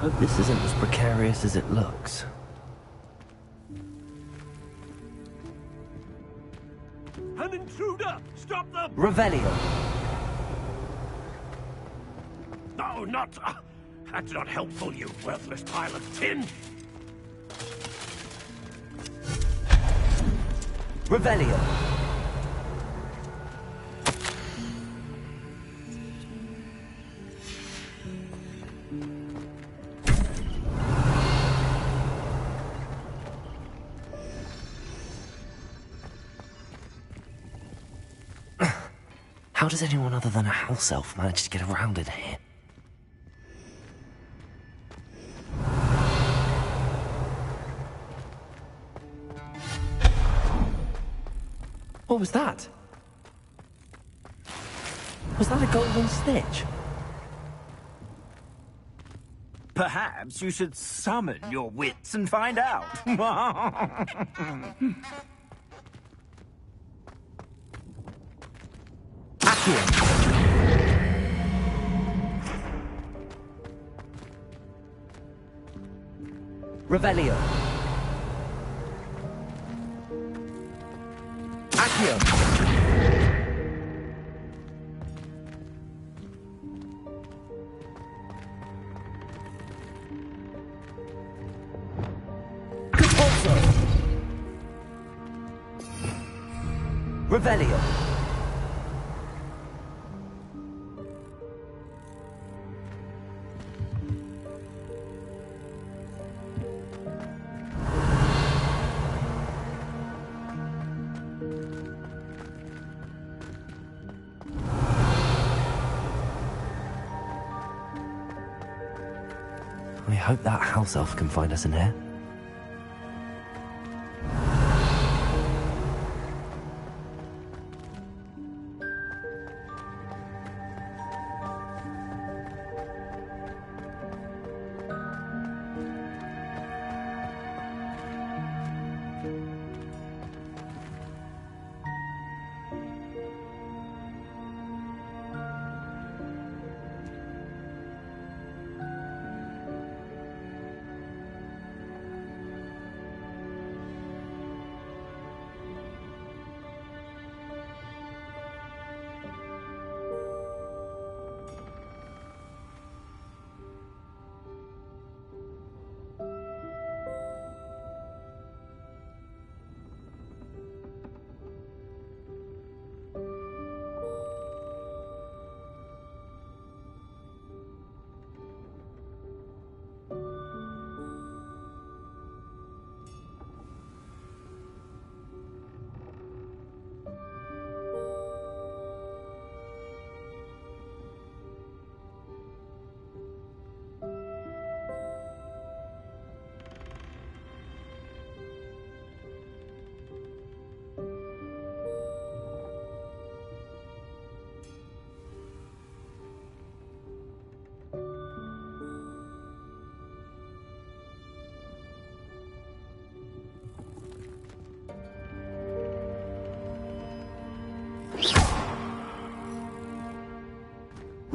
Speaker 14: Hope this isn't as precarious as it looks.
Speaker 18: An intruder! Stop them!
Speaker 14: Revelio.
Speaker 18: No, not... that's not helpful, you worthless pile of tin!
Speaker 14: Revelio. How does anyone other than a house elf manage to get around in here? What was that? Was that a golden snitch?
Speaker 19: Perhaps you should summon your wits and find out.
Speaker 14: Revelio. Accio. Capozzo. Revelio. I hope that house elf can find us in here.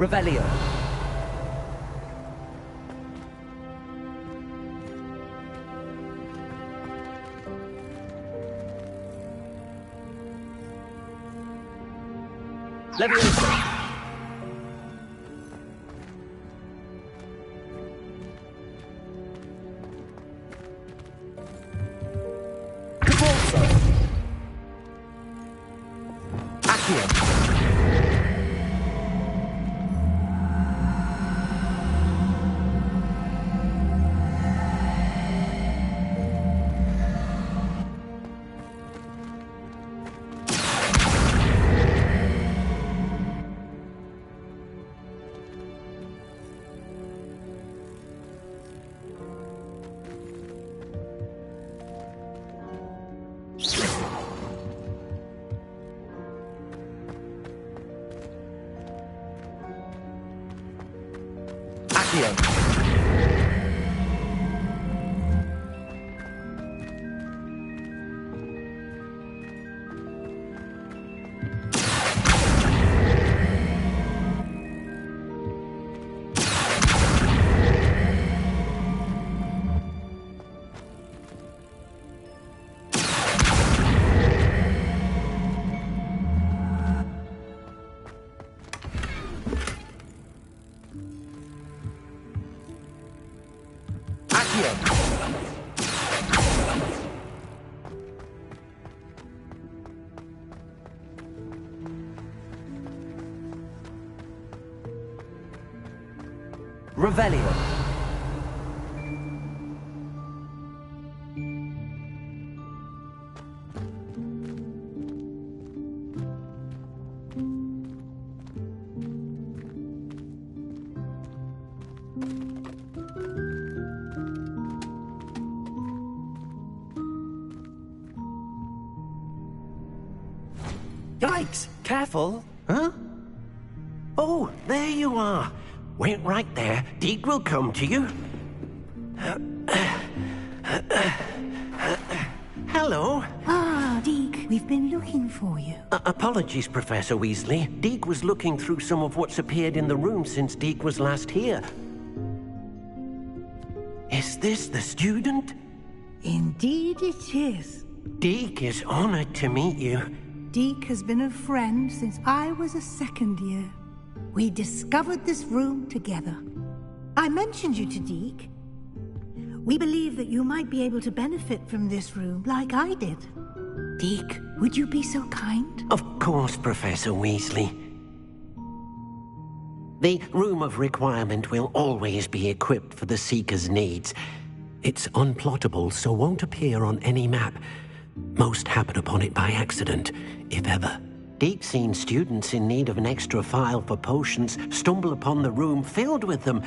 Speaker 14: Revelio. Leviosa. Caporzo. Accio. Revelio.
Speaker 18: Yikes! Careful! Huh? Oh, there you are. Wait right there. Deke will come to you. Hello.
Speaker 10: Ah, Deke, we've been looking for you.
Speaker 18: Apologies, Professor Weasley. Deke was looking through some of what's appeared in the room since Deke was last here. Is this the student?
Speaker 10: Indeed it is.
Speaker 18: Deke is honored to meet you.
Speaker 10: Deke has been a friend since I was a second year. We discovered this room together. I mentioned you to Deke. We believe that you might be able to benefit from this room like I did. Deke, would you be so kind?
Speaker 18: Of course, Professor Weasley. The Room of Requirement will always be equipped for the Seeker's needs. It's unplottable, so won't appear on any map. Most happen upon it by accident, if ever. Deke's seen students in need of an extra file for potions stumble upon the room filled with them.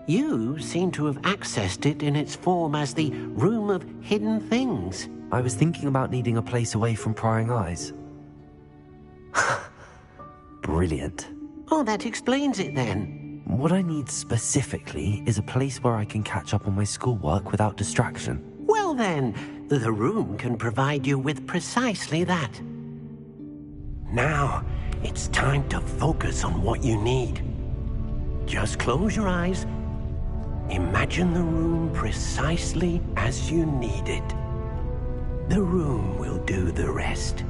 Speaker 18: You seem to have accessed it in its form as the Room of Hidden Things.
Speaker 14: I was thinking about needing a place away from prying eyes. Brilliant.
Speaker 18: Oh, that explains it then.
Speaker 14: What I need specifically is a place where I can catch up on my schoolwork without distraction.
Speaker 18: Well then, the room can provide you with precisely that. Now, it's time to focus on what you need. Just close your eyes. Imagine the room precisely as you need it. The room will do the rest.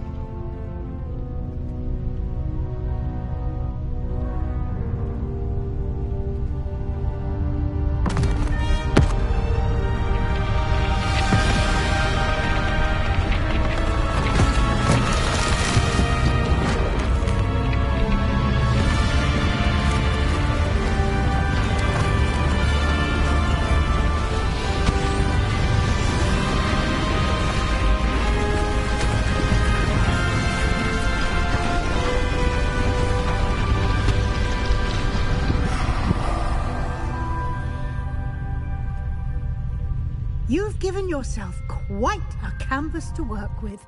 Speaker 10: You've given yourself quite a canvas to work with.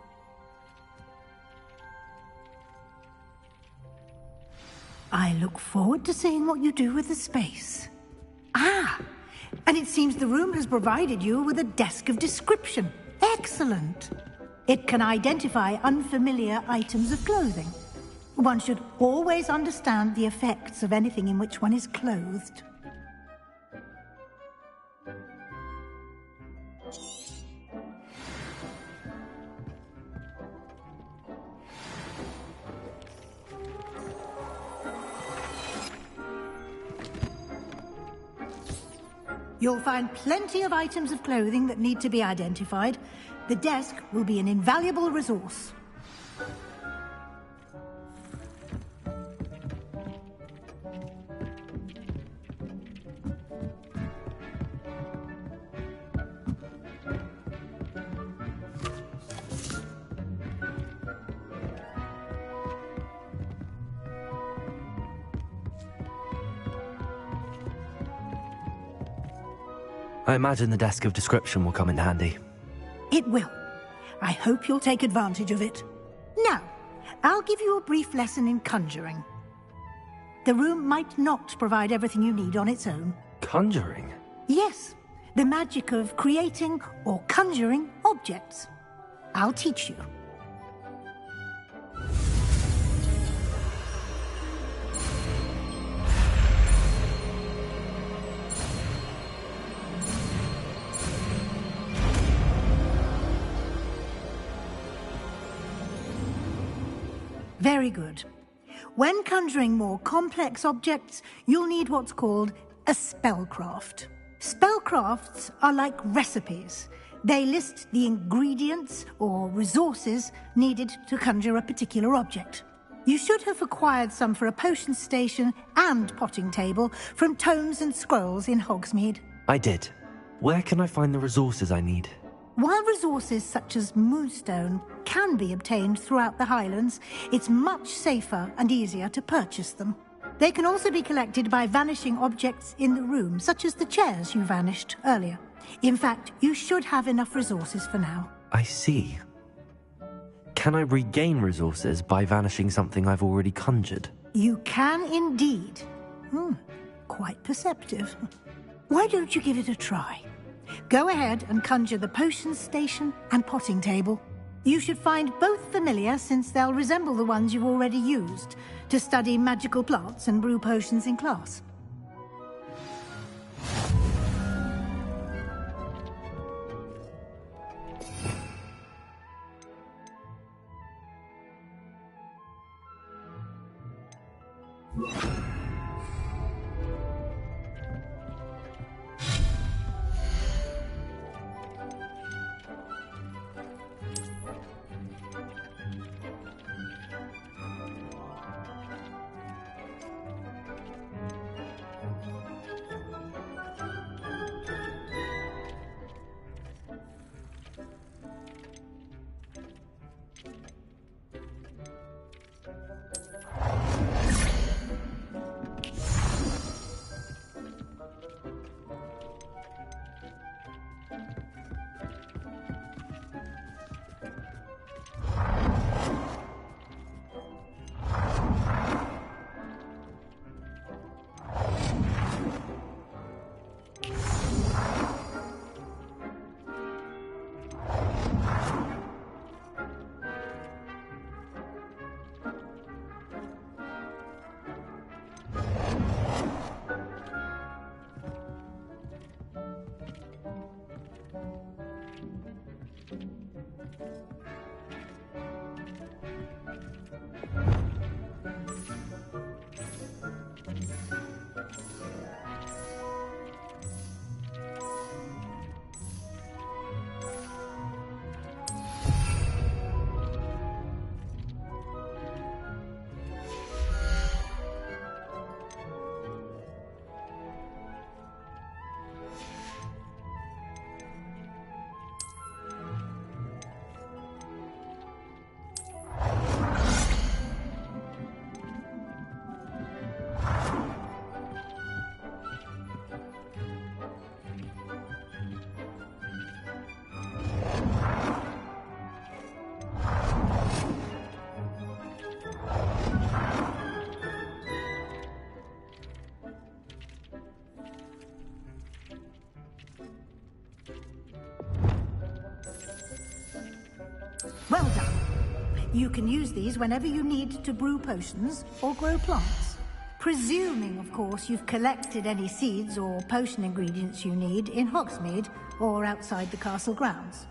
Speaker 10: I look forward to seeing what you do with the space. Ah, and it seems the room has provided you with a desk of description. Excellent. It can identify unfamiliar items of clothing. One should always understand the effects of anything in which one is clothed. You'll find plenty of items of clothing that need to be identified. The desk will be an invaluable resource.
Speaker 14: I imagine the desk of description will come in handy.
Speaker 10: It will. I hope you'll take advantage of it. Now, I'll give you a brief lesson in conjuring. The room might not provide everything you need on its own.
Speaker 14: Conjuring?
Speaker 10: Yes, the magic of creating or conjuring objects. I'll teach you. Very good. When conjuring more complex objects, you'll need what's called a spellcraft. Spellcrafts are like recipes. They list the ingredients or resources needed to conjure a particular object. You should have acquired some for a potion station and potting table from tomes and scrolls in Hogsmeade.
Speaker 14: I did. Where can I find the resources I need?
Speaker 10: While resources such as moonstone can be obtained throughout the Highlands, it's much safer and easier to purchase them. They can also be collected by vanishing objects in the room, such as the chairs you vanished earlier. In fact, you should have enough resources for now.
Speaker 14: I see. Can I regain resources by vanishing something I've already conjured?
Speaker 10: You can indeed. Quite perceptive. Why don't you give it a try? Go ahead and conjure the potion station and potting table. You should find both familiar, since they'll resemble the ones you've already used to study magical plants and brew potions in class. You can use these whenever you need to brew potions or grow plants. Presuming, of course, you've collected any seeds or potion ingredients you need in Hogsmeade or outside the castle grounds.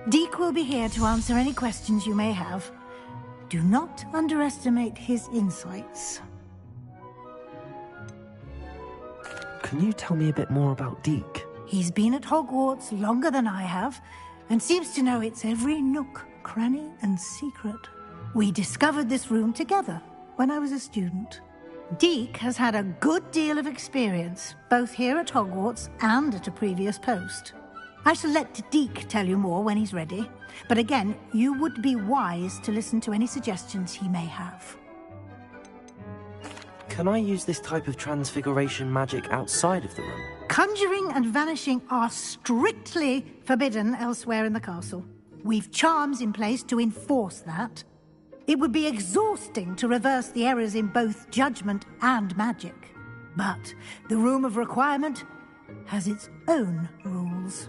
Speaker 10: Deke will be here to answer any questions you may have. Do not underestimate his insights.
Speaker 14: Can you tell me a bit more about Deke?
Speaker 10: He's been at Hogwarts longer than I have, and seems to know its every nook, cranny, and secret. We discovered this room together when I was a student. Deke has had a good deal of experience, both here at Hogwarts and at a previous post. I shall let Deke tell you more when he's ready, but again, you would be wise to listen to any suggestions he may have.
Speaker 14: Can I use this type of transfiguration magic outside of the room?
Speaker 10: Conjuring and vanishing are strictly forbidden elsewhere in the castle. We've charms in place to enforce that. It would be exhausting to reverse the errors in both judgment and magic. But the Room of Requirement has its own rules.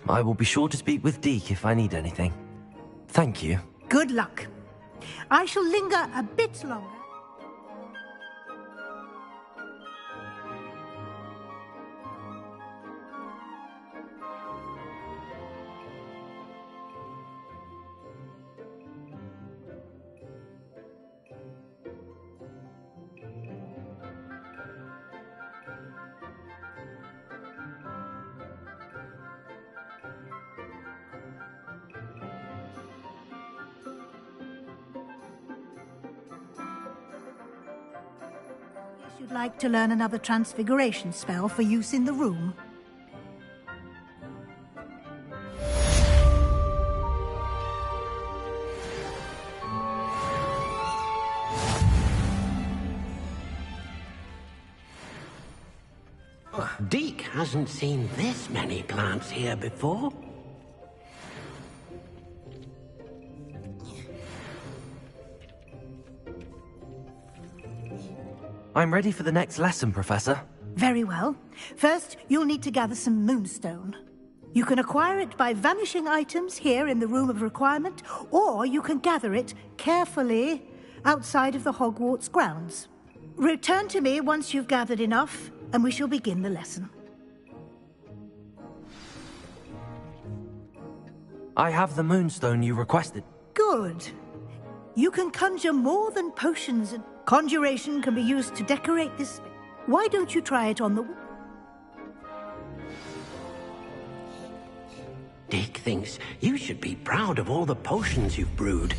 Speaker 14: I will be sure to speak with Deke if I need anything. Thank you.
Speaker 10: Good luck. I shall linger a bit longer. You'd like to learn another transfiguration spell for use in the room?
Speaker 18: Deke hasn't seen this many plants here before.
Speaker 14: I'm ready for the next lesson, Professor.
Speaker 10: Very well. First, you'll need to gather some moonstone. You can acquire it by vanishing items here in the Room of Requirement, or you can gather it carefully outside of the Hogwarts grounds. Return to me once you've gathered enough, and we shall begin the lesson.
Speaker 14: I have the moonstone you requested.
Speaker 10: Good. You can conjure more than potions, and conjuration can be used to decorate this. Why don't you try it on the...
Speaker 18: Deke thinks you should be proud of all the potions you've brewed.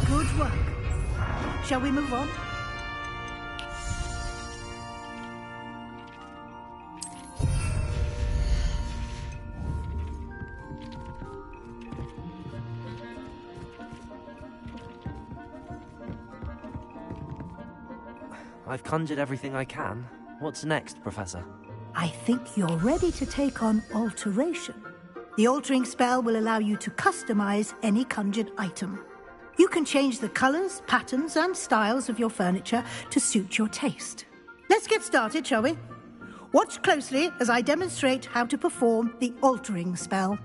Speaker 10: Good work. Shall we move on?
Speaker 14: I've conjured everything I can. What's next, Professor?
Speaker 10: I think you're ready to take on alteration. The altering spell will allow you to customize any conjured item. You can change the colors, patterns, and styles of your furniture to suit your taste. Let's get started, shall we? Watch closely as I demonstrate how to perform the altering spell.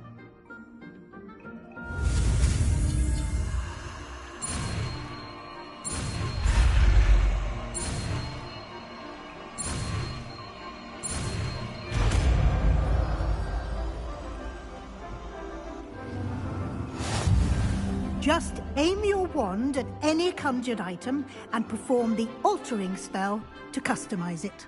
Speaker 10: Just aim your wand at any conjured item and perform the altering spell to customize it.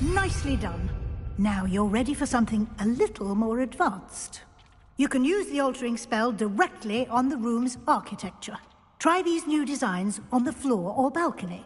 Speaker 10: Nicely done. Now you're ready for something a little more advanced. You can use the altering spell directly on the room's architecture. Try these new designs on the floor or balcony.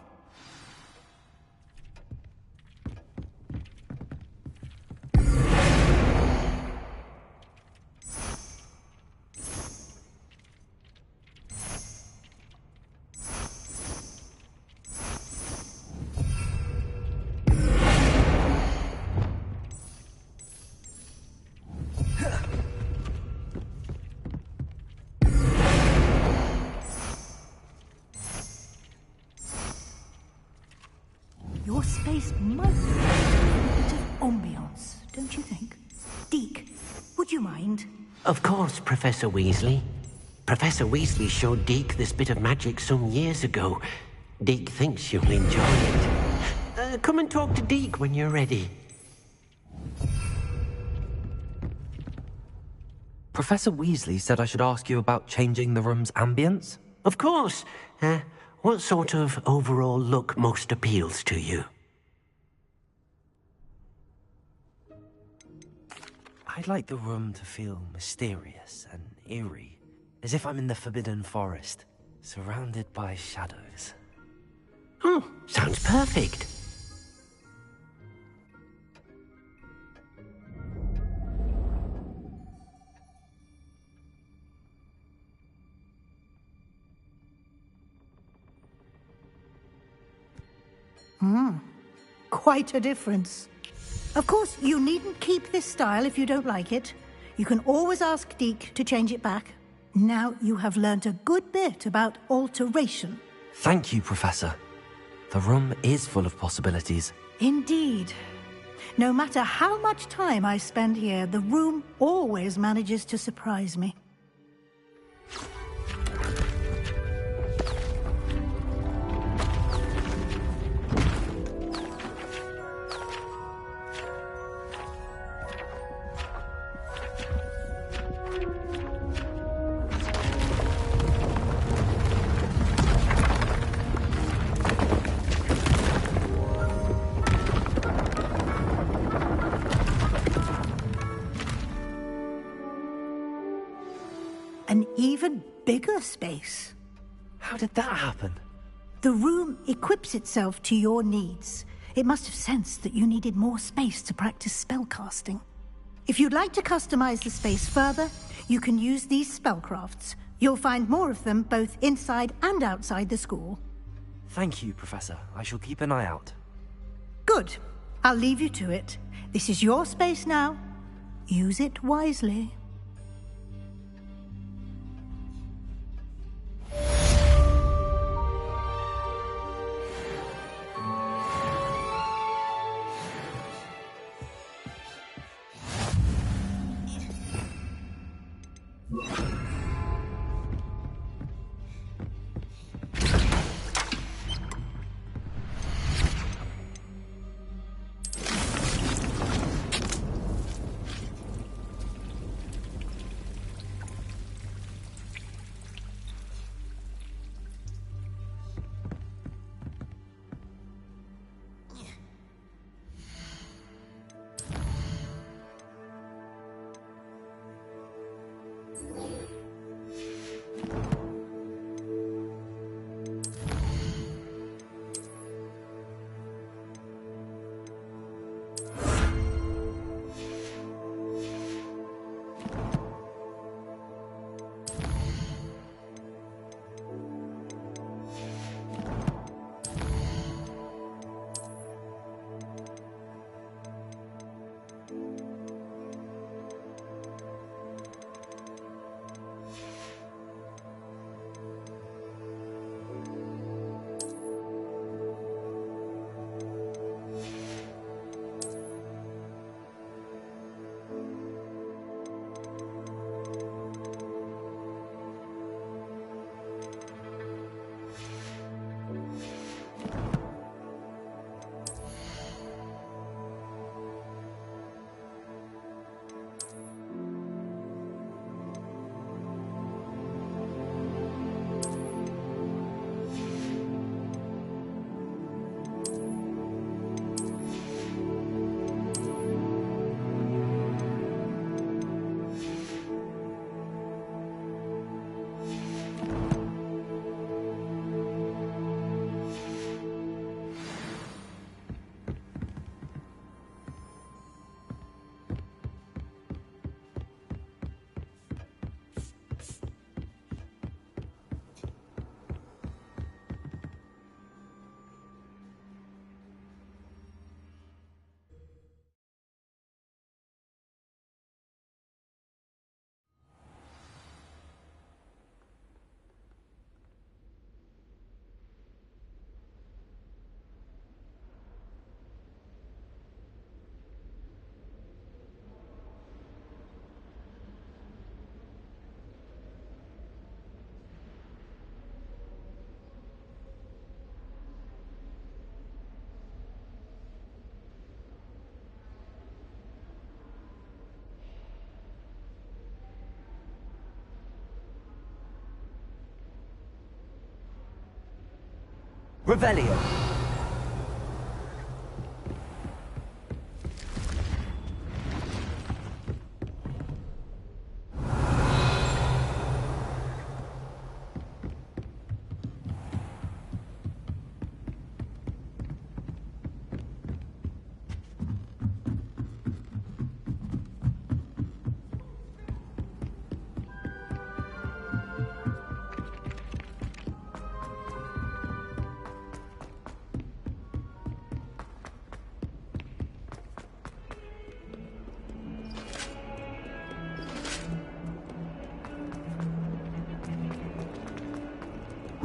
Speaker 10: Your space might need a bit of ambiance, don't you think? Deke, would you mind?
Speaker 18: Of course, Professor Weasley. Professor Weasley showed Deke this bit of magic some years ago. Deke thinks you'll enjoy it. Come and talk to Deke when you're ready.
Speaker 14: Professor Weasley said I should ask you about changing the room's ambience?
Speaker 18: Of course. What sort of overall look most appeals to you?
Speaker 14: I'd like the room to feel mysterious and eerie, as if I'm in the Forbidden Forest, surrounded by shadows.
Speaker 18: Oh, sounds perfect.
Speaker 10: Quite a difference. Of course, you needn't keep this style if you don't like it. You can always ask Deke to change it back. Now you have learnt a good bit about alteration.
Speaker 14: Thank you, Professor. The room is full of possibilities.
Speaker 10: Indeed. No matter how much time I spend here, the room always manages to surprise me. An even bigger space.
Speaker 14: How did that happen?
Speaker 10: The room equips itself to your needs. It must have sensed that you needed more space to practice spellcasting. If you'd like to customize the space further, you can use these spellcrafts. You'll find more of them both inside and outside the school.
Speaker 14: Thank you, Professor. I shall keep an eye out.
Speaker 10: Good. I'll leave you to it. This is your space now. Use it wisely.
Speaker 14: Revelio.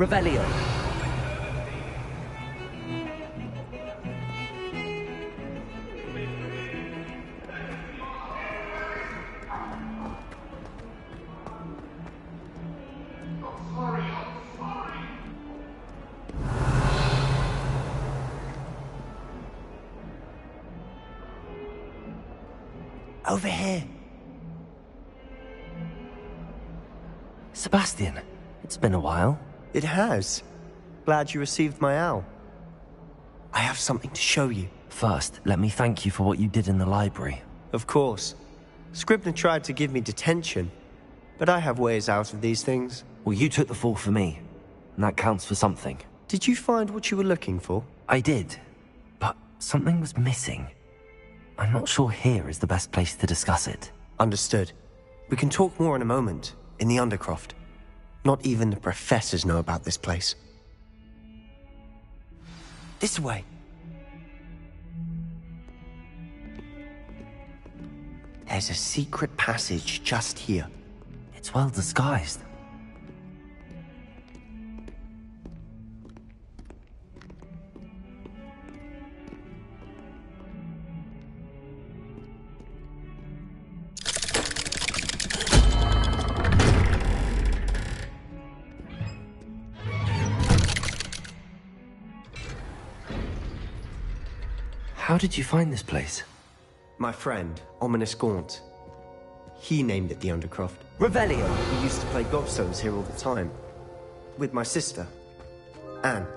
Speaker 14: Revelio.
Speaker 8: Over here.
Speaker 14: Sebastian, it's been a while.
Speaker 8: It has. Glad you received my owl. I have something to show you.
Speaker 14: First, let me thank you for what you did in the library.
Speaker 8: Of course. Scribner tried to give me detention, but I have ways out of these things.
Speaker 14: Well, you took the fall for me, and that counts for something.
Speaker 8: Did you find what you were looking for?
Speaker 14: I did, but something was missing. I'm not sure here is the best place to discuss it.
Speaker 8: Understood. We can talk more in a moment, in the Undercroft. Not even the professors know about this place. This way. There's a secret passage just here.
Speaker 14: It's well disguised. How did you find this place?
Speaker 8: My friend, Ominous Gaunt. He named it the Undercroft.
Speaker 14: Revelio!
Speaker 8: We used to play gobstones here all the time. With my sister, Anne.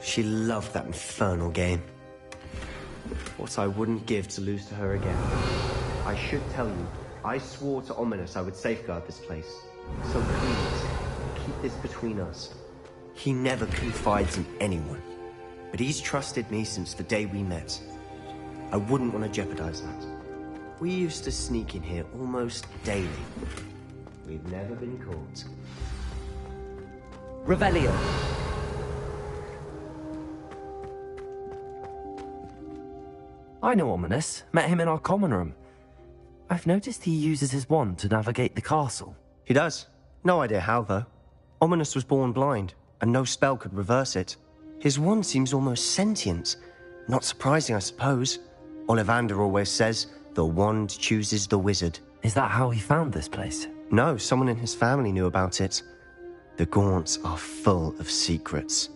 Speaker 8: She loved that infernal game. What I wouldn't give to lose to her again. I should tell you, I swore to Ominous I would safeguard this place. So please, keep this between us. He never confides in anyone. But he's trusted me since the day we met. I wouldn't want to jeopardize that. We used to sneak in here almost daily. We've never been caught.
Speaker 14: Revelio! I know Ominous. Met him in our common room. I've noticed he uses his wand to navigate the castle.
Speaker 8: He does. No idea how, though. Ominous was born blind, and no spell could reverse it. His wand seems almost sentient. Not surprising, I suppose. Ollivander always says, the wand chooses the wizard.
Speaker 14: Is that how he found this place?
Speaker 8: No, someone in his family knew about it. The Gaunts are full of secrets.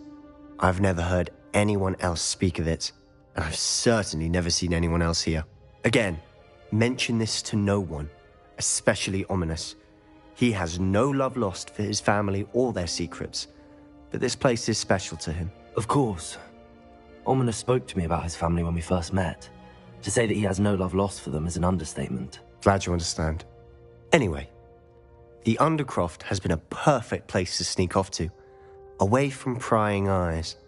Speaker 8: I've never heard anyone else speak of it, and I've certainly never seen anyone else here. Again, mention this to no one, especially Ominous. He has no love lost for his family or their secrets, but this place is special to him.
Speaker 14: Of course. Ominous spoke to me about his family when we first met. To say that he has no love lost for them is an understatement.
Speaker 8: Glad you understand. Anyway, the Undercroft has been a perfect place to sneak off to, away from prying eyes,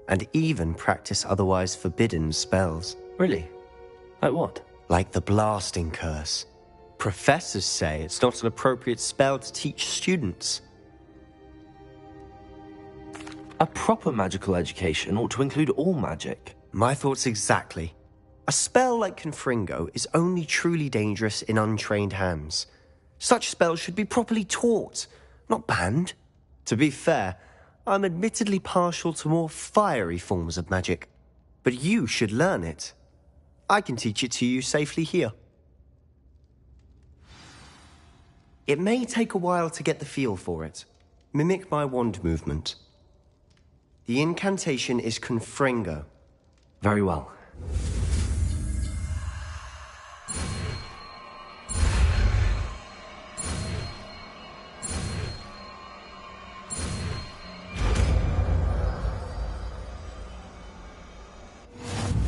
Speaker 8: and even practice otherwise forbidden spells.
Speaker 14: Really? Like what?
Speaker 8: Like the blasting curse. Professors say it's not an appropriate spell to teach students.
Speaker 14: A proper magical education ought to include all magic.
Speaker 8: My thoughts exactly. A spell like Confringo is only truly dangerous in untrained hands. Such spells should be properly taught, not banned. To be fair, I'm admittedly partial to more fiery forms of magic. But you should learn it. I can teach it to you safely here. It may take a while to get the feel for it. Mimic my wand movement. The incantation is Confringo.
Speaker 14: Very well.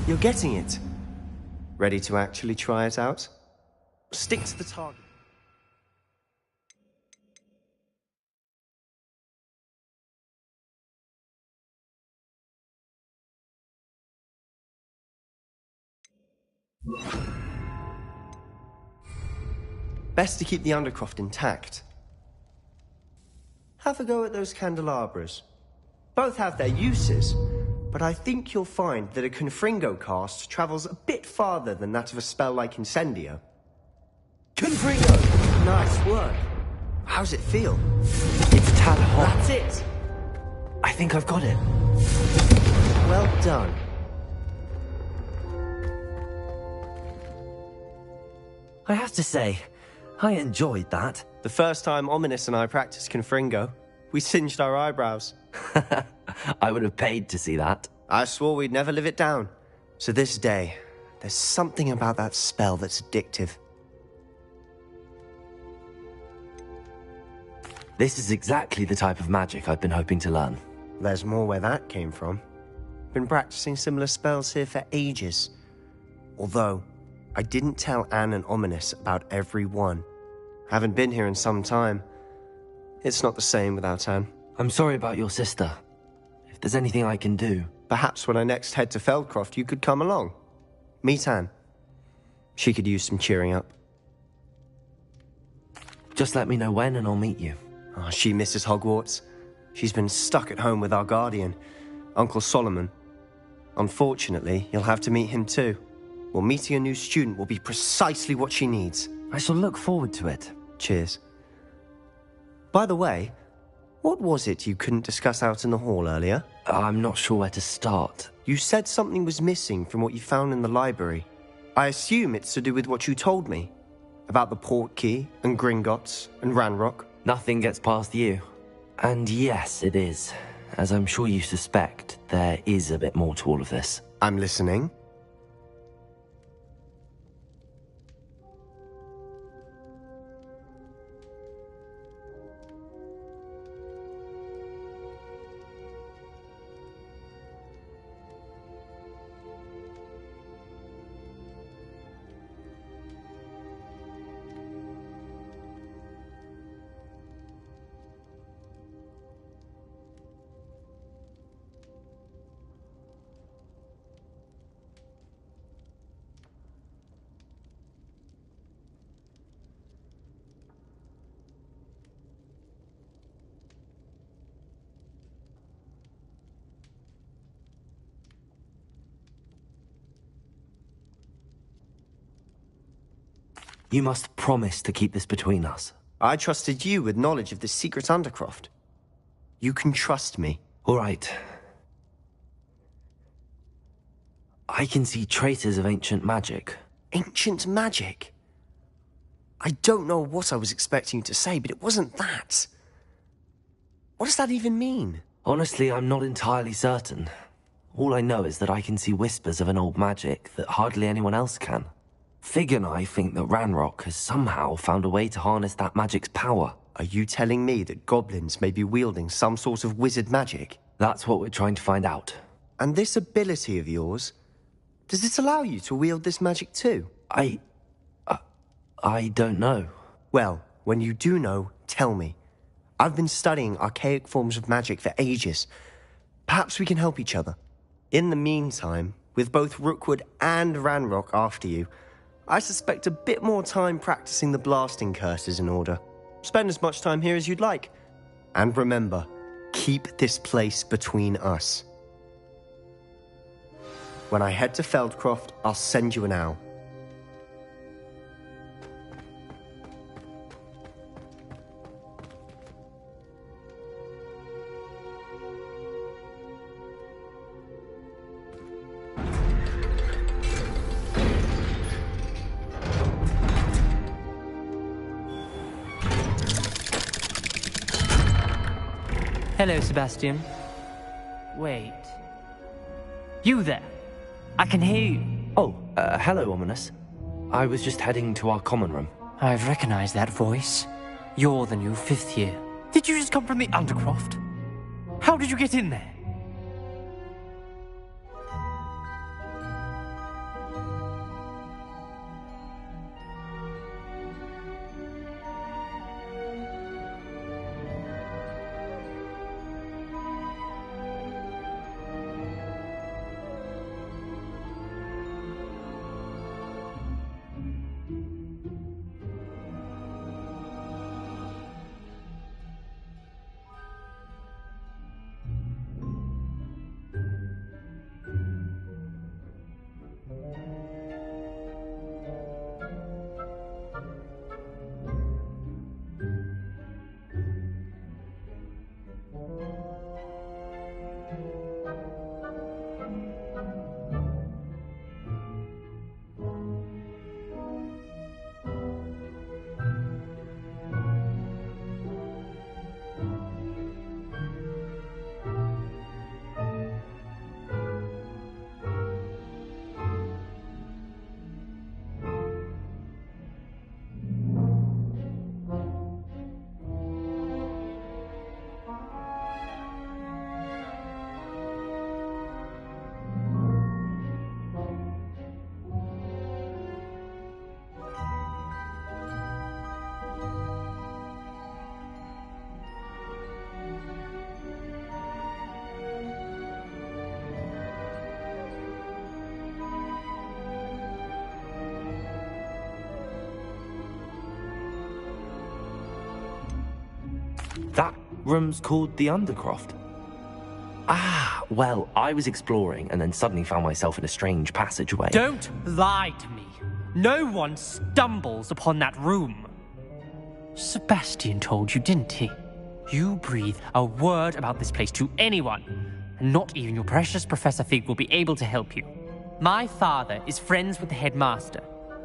Speaker 8: You're getting it. Ready to actually try it out? Stick to the target. Best to keep the Undercroft intact. Have a go at those candelabras. Both have their uses, but I think you'll find that a Confringo cast travels a bit farther than that of a spell like Incendio. Confringo! Nice work. How's it feel?
Speaker 14: It's a tad hot.
Speaker 8: That's it!
Speaker 14: I think I've got it.
Speaker 8: Well done.
Speaker 14: I have to say, I enjoyed that.
Speaker 8: The first time Ominous and I practiced Confringo, we singed our eyebrows.
Speaker 14: I would have paid to see that.
Speaker 8: I swore we'd never live it down. So this day, There's something about that spell that's addictive.
Speaker 14: This is exactly the type of magic I've been hoping to learn.
Speaker 8: There's more where that came from. Been practicing similar spells here for ages. Although, I didn't tell Anne and Ominous about every one. Haven't been here in some time. It's not the same without Anne.
Speaker 14: I'm sorry about your sister. If there's anything I can do...
Speaker 8: Perhaps when I next head to Feldcroft, you could come along. Meet Anne. She could use some cheering up.
Speaker 14: Just let me know when and I'll meet you.
Speaker 8: Oh, she misses Hogwarts. She's been stuck at home with our guardian, Uncle Solomon. Unfortunately, you'll have to meet him too. Well, meeting a new student will be precisely what she needs.
Speaker 14: I shall look forward to it.
Speaker 8: Cheers. By the way, what was it you couldn't discuss out in the hall earlier?
Speaker 14: I'm not sure where to start.
Speaker 8: You said something was missing from what you found in the library. I assume it's to do with what you told me. About the Portkey, and Gringotts, and Ranrock.
Speaker 14: Nothing gets past you. And yes, it is. As I'm sure you suspect, there is a bit more to all of this.
Speaker 8: I'm listening.
Speaker 14: You must promise to keep this between us.
Speaker 8: I trusted you with knowledge of the secret Undercroft. You can trust me.
Speaker 14: All right. I can see traces of ancient magic.
Speaker 8: Ancient magic? I don't know what I was expecting you to say, but it wasn't that. What does that even mean?
Speaker 14: Honestly, I'm not entirely certain. All I know is that I can see whispers of an old magic that hardly anyone else can. Fig and I think that Ranrock has somehow found a way to harness that magic's power.
Speaker 8: Are you telling me that goblins may be wielding some sort of wizard magic?
Speaker 14: That's what we're trying to find out.
Speaker 8: And this ability of yours, does it allow you to wield this magic too?
Speaker 14: I don't know.
Speaker 8: Well, when you do know, tell me. I've been studying archaic forms of magic for ages. Perhaps we can help each other. In the meantime, with both Rookwood and Ranrock after you, I suspect a bit more time practicing the blasting curses in order. Spend as much time here as you'd like. And remember, keep this place between us. When I head to Feldcroft, I'll send you an owl.
Speaker 20: Hello, Sebastian. Wait. You there? I can hear you.
Speaker 14: Oh, hello, Ominous. I was just heading to our common room.
Speaker 20: I've recognized that voice. You're the new 5th year. Did you just come from the Undercroft? How did you get in there?
Speaker 14: That room's called the Undercroft. Ah, well, I was exploring and then suddenly found myself in a strange passageway.
Speaker 20: Don't lie to me. No one stumbles upon that room. Sebastian told you, didn't he? You breathe a word about this place to anyone, and not even your precious Professor Fig will be able to help you. My father is friends with the headmaster.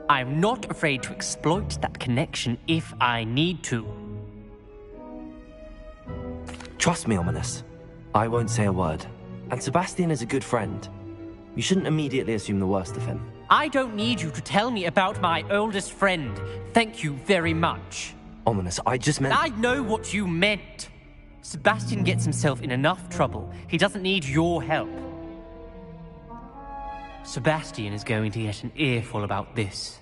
Speaker 20: I am not afraid to exploit that connection if I need to.
Speaker 14: Trust me, Ominous. I won't say a word. And Sebastian is a good friend. You shouldn't immediately assume the worst of him.
Speaker 20: I don't need you to tell me about my oldest friend. Thank you very much.
Speaker 14: Ominous, I just meant...
Speaker 20: I know what you meant. Sebastian gets himself in enough trouble. He doesn't need your help. Sebastian is going to get an earful about this.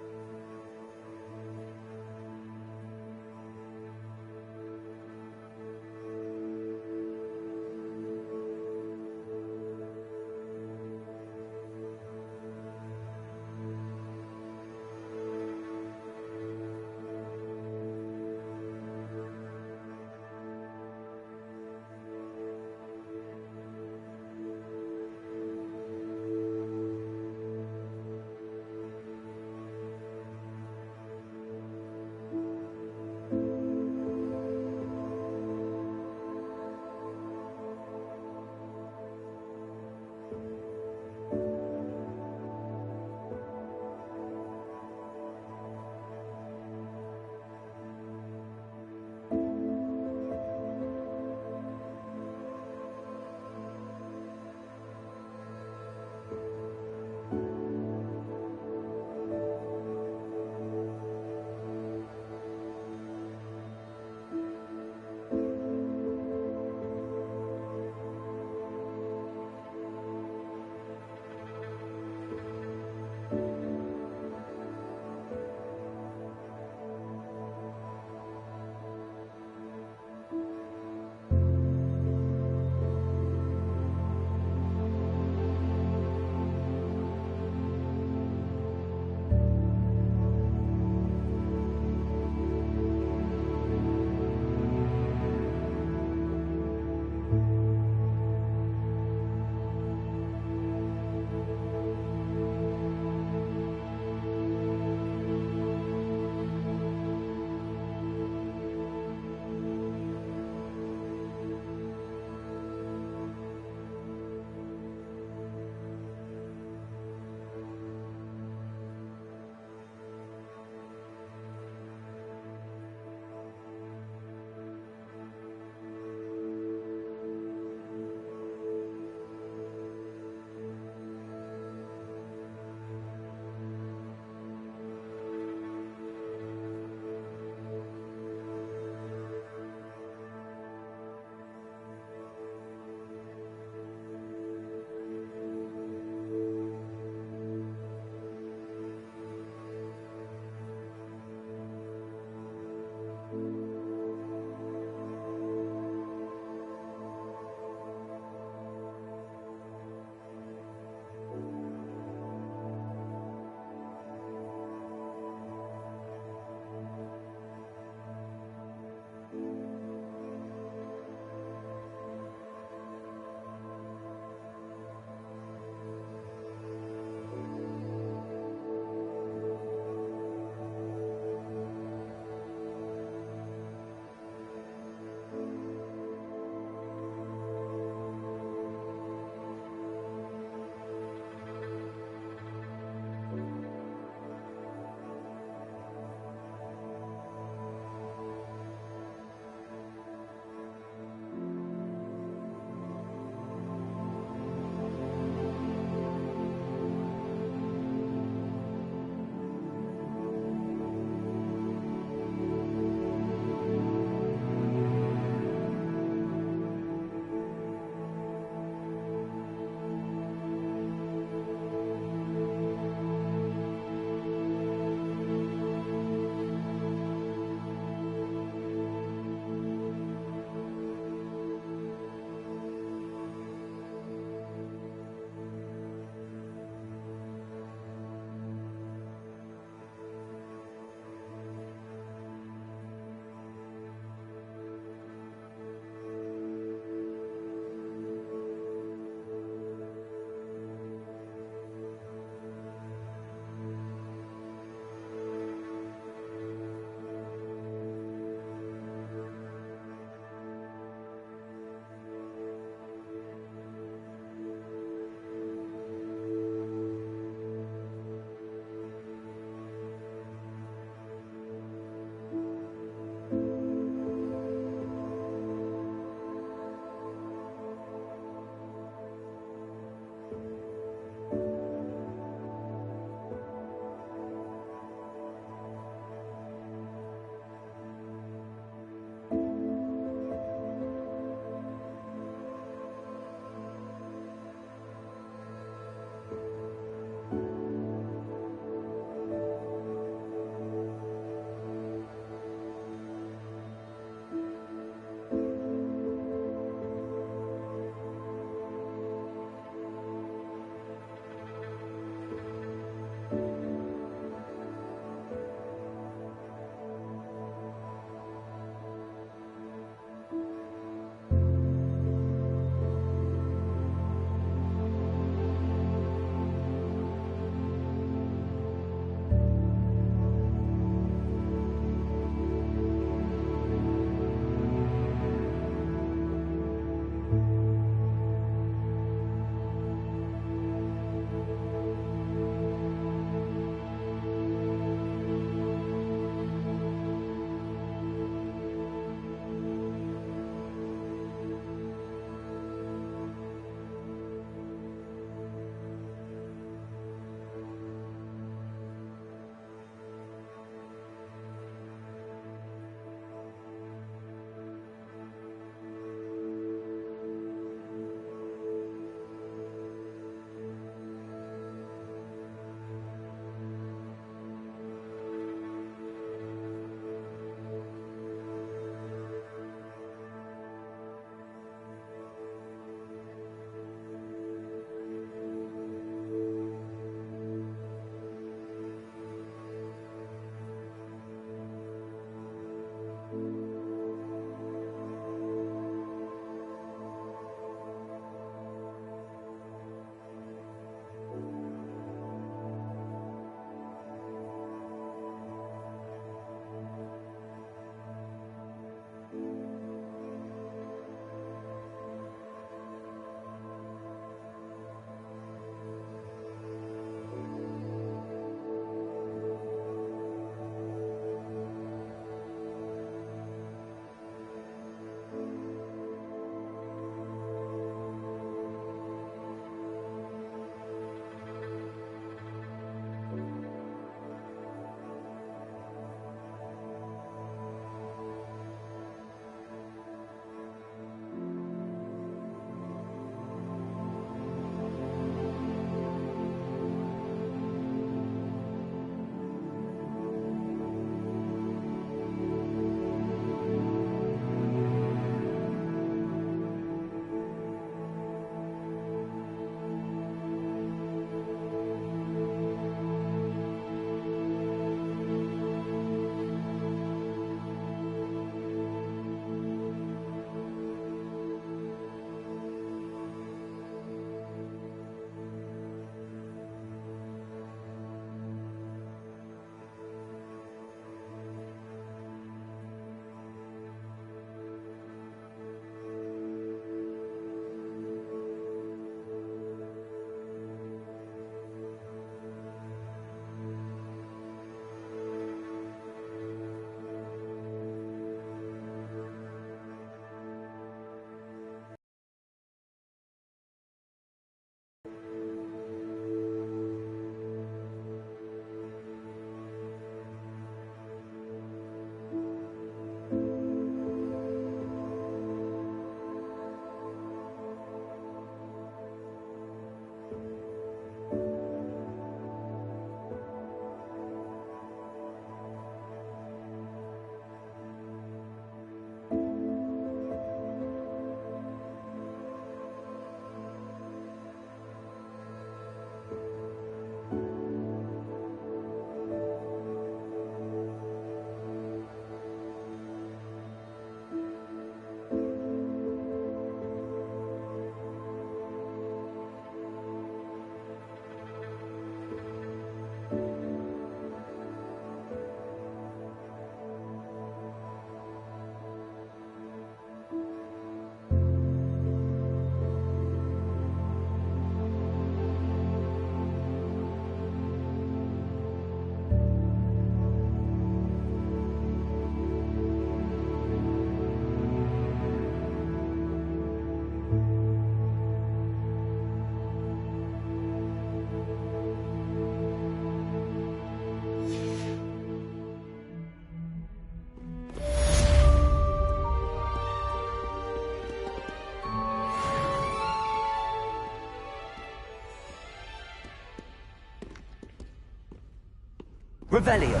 Speaker 14: Revelio.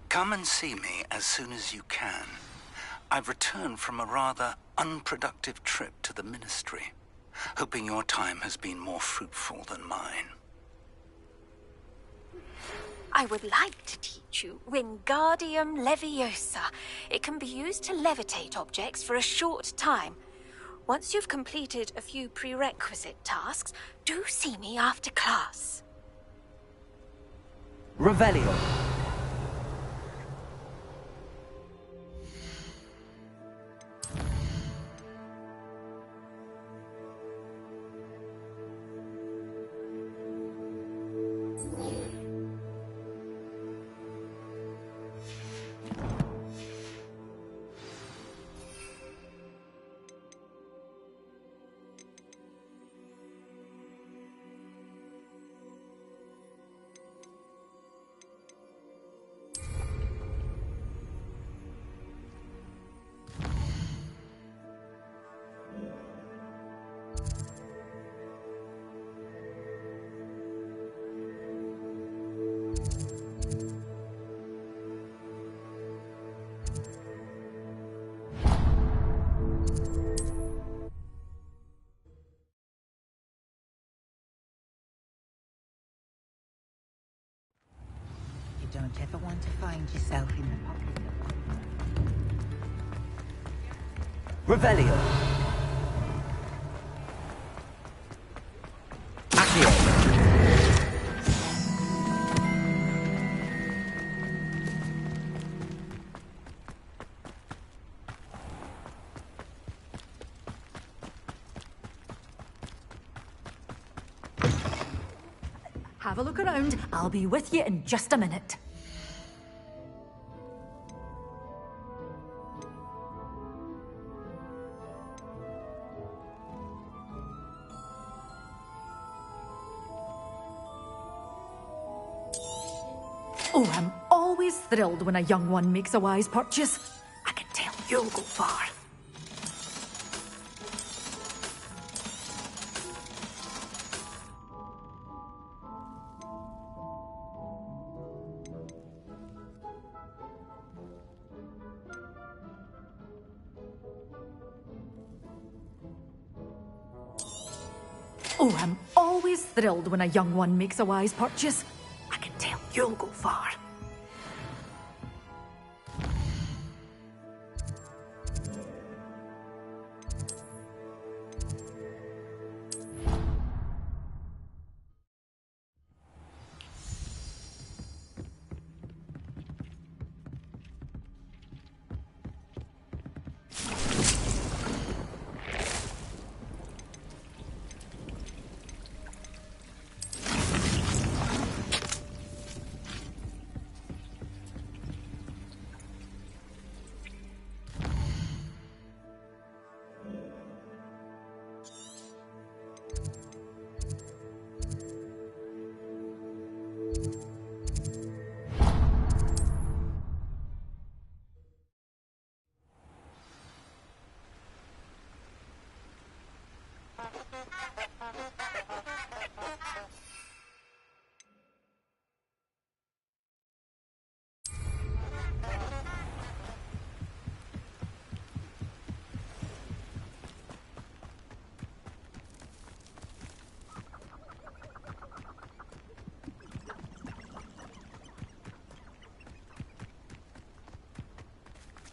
Speaker 21: Come and see me as soon as you can. I've returned from a rather unproductive trip to the Ministry, hoping your time has been more fruitful than mine.
Speaker 22: I would like to teach you Wingardium Leviosa. It can be used to levitate objects for a short time. Once you've completed a few prerequisite tasks, do see me after class.
Speaker 14: Revelio.
Speaker 23: You don't ever want to find yourself in the pocket.
Speaker 14: Revelio. Accio.
Speaker 24: Have a look around. I'll be with you in just a minute. Oh, I'm always thrilled when a young one makes a wise purchase. I can tell you'll go far. Oh, I'm always thrilled when a young one makes a wise purchase. I can tell you'll go far.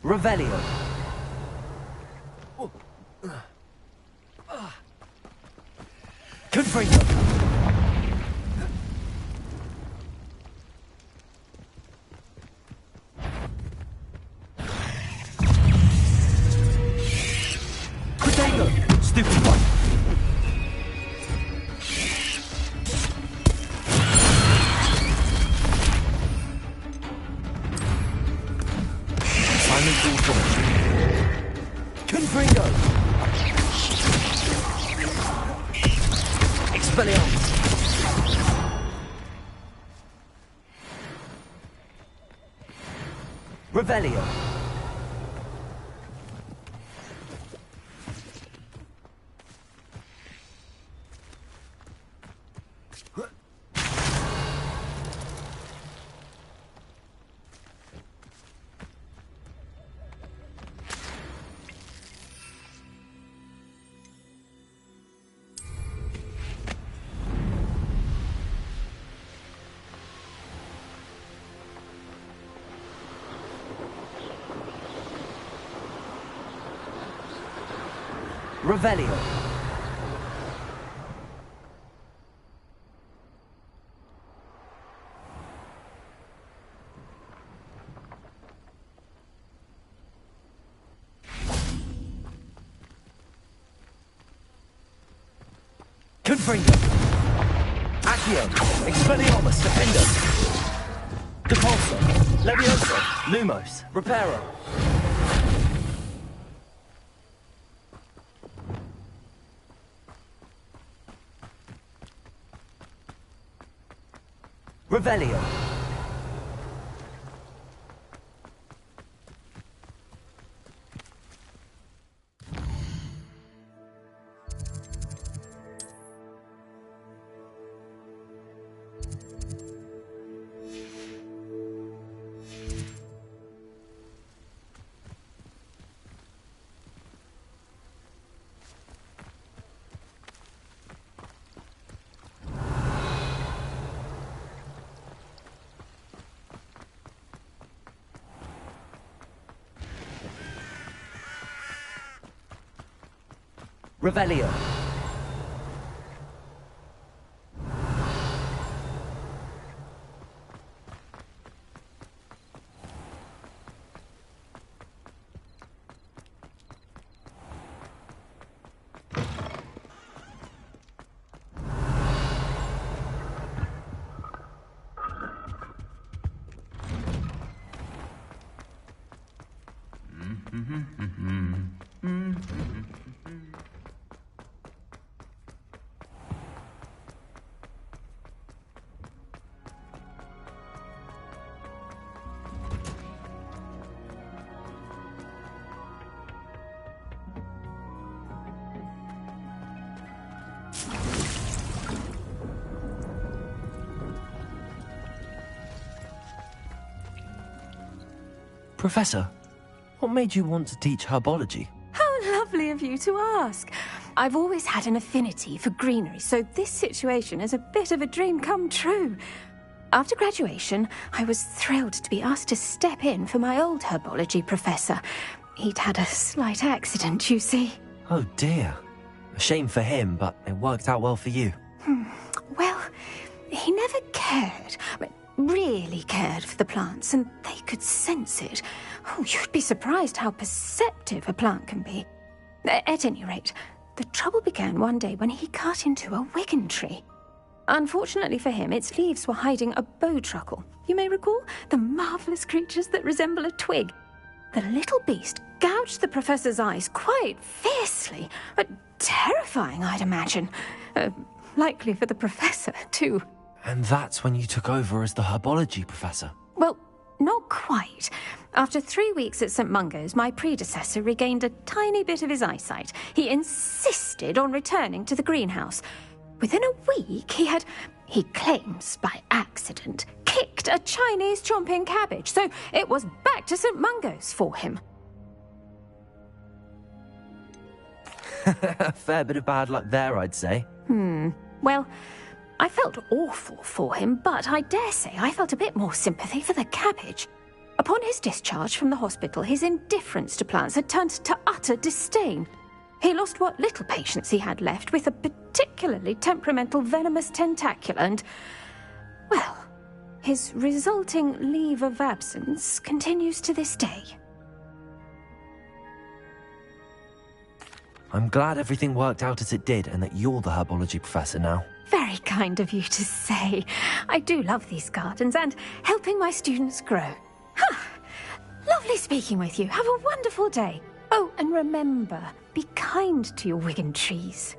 Speaker 14: Revelio. Confringo. Requirements all finished.
Speaker 6: Confringo! Expelliarmus!
Speaker 14: Revelio. Revelio.
Speaker 6: Confringo! Accio! Expelliarmus! Defendo! Depulso! Levioso! Lumos! Reparo!
Speaker 14: Revelio. Revelio. Professor, what made you want to teach herbology?
Speaker 22: How lovely of you to ask. I've always had an affinity for greenery, so this situation is a bit of a dream come true. After graduation, I was thrilled to be asked to step in for my old herbology professor. He'd had a slight accident, you see.
Speaker 14: Oh dear. A shame for him, but it worked out well for you.
Speaker 22: Well, he never cared, really cared for the plants, and they could sense it. Oh, you'd be surprised how perceptive a plant can be. At any rate, the trouble began one day when he cut into a wigan tree. Unfortunately for him, its leaves were hiding a bowtruckle. You may recall the marvellous creatures that resemble a twig. The little beast gouged the professor's eyes quite fiercely. Terrifying, I'd imagine. Likely for the professor, too.
Speaker 14: And that's when you took over as the herbology professor?
Speaker 22: Well, not quite. After 3 weeks at St. Mungo's, my predecessor regained a tiny bit of his eyesight. He insisted on returning to the greenhouse. Within a week, he claims by accident, kicked a Chinese chomping cabbage, so it was back to St. Mungo's for him.
Speaker 14: A fair bit of bad luck there, I'd say.
Speaker 22: Well, I felt awful for him, but I dare say I felt a bit more sympathy for the cabbage. Upon his discharge from the hospital, his indifference to plants had turned to utter disdain. He lost what little patience he had left with a particularly temperamental venomous tentacula and, well, his resulting leave of absence continues to this day.
Speaker 14: I'm glad everything worked out as it did and that you're the herbology professor now.
Speaker 22: Very kind of you to say. I do love these gardens and helping my students grow. Lovely speaking with you. Have a wonderful day. Oh, and remember, be kind to your Wigan trees.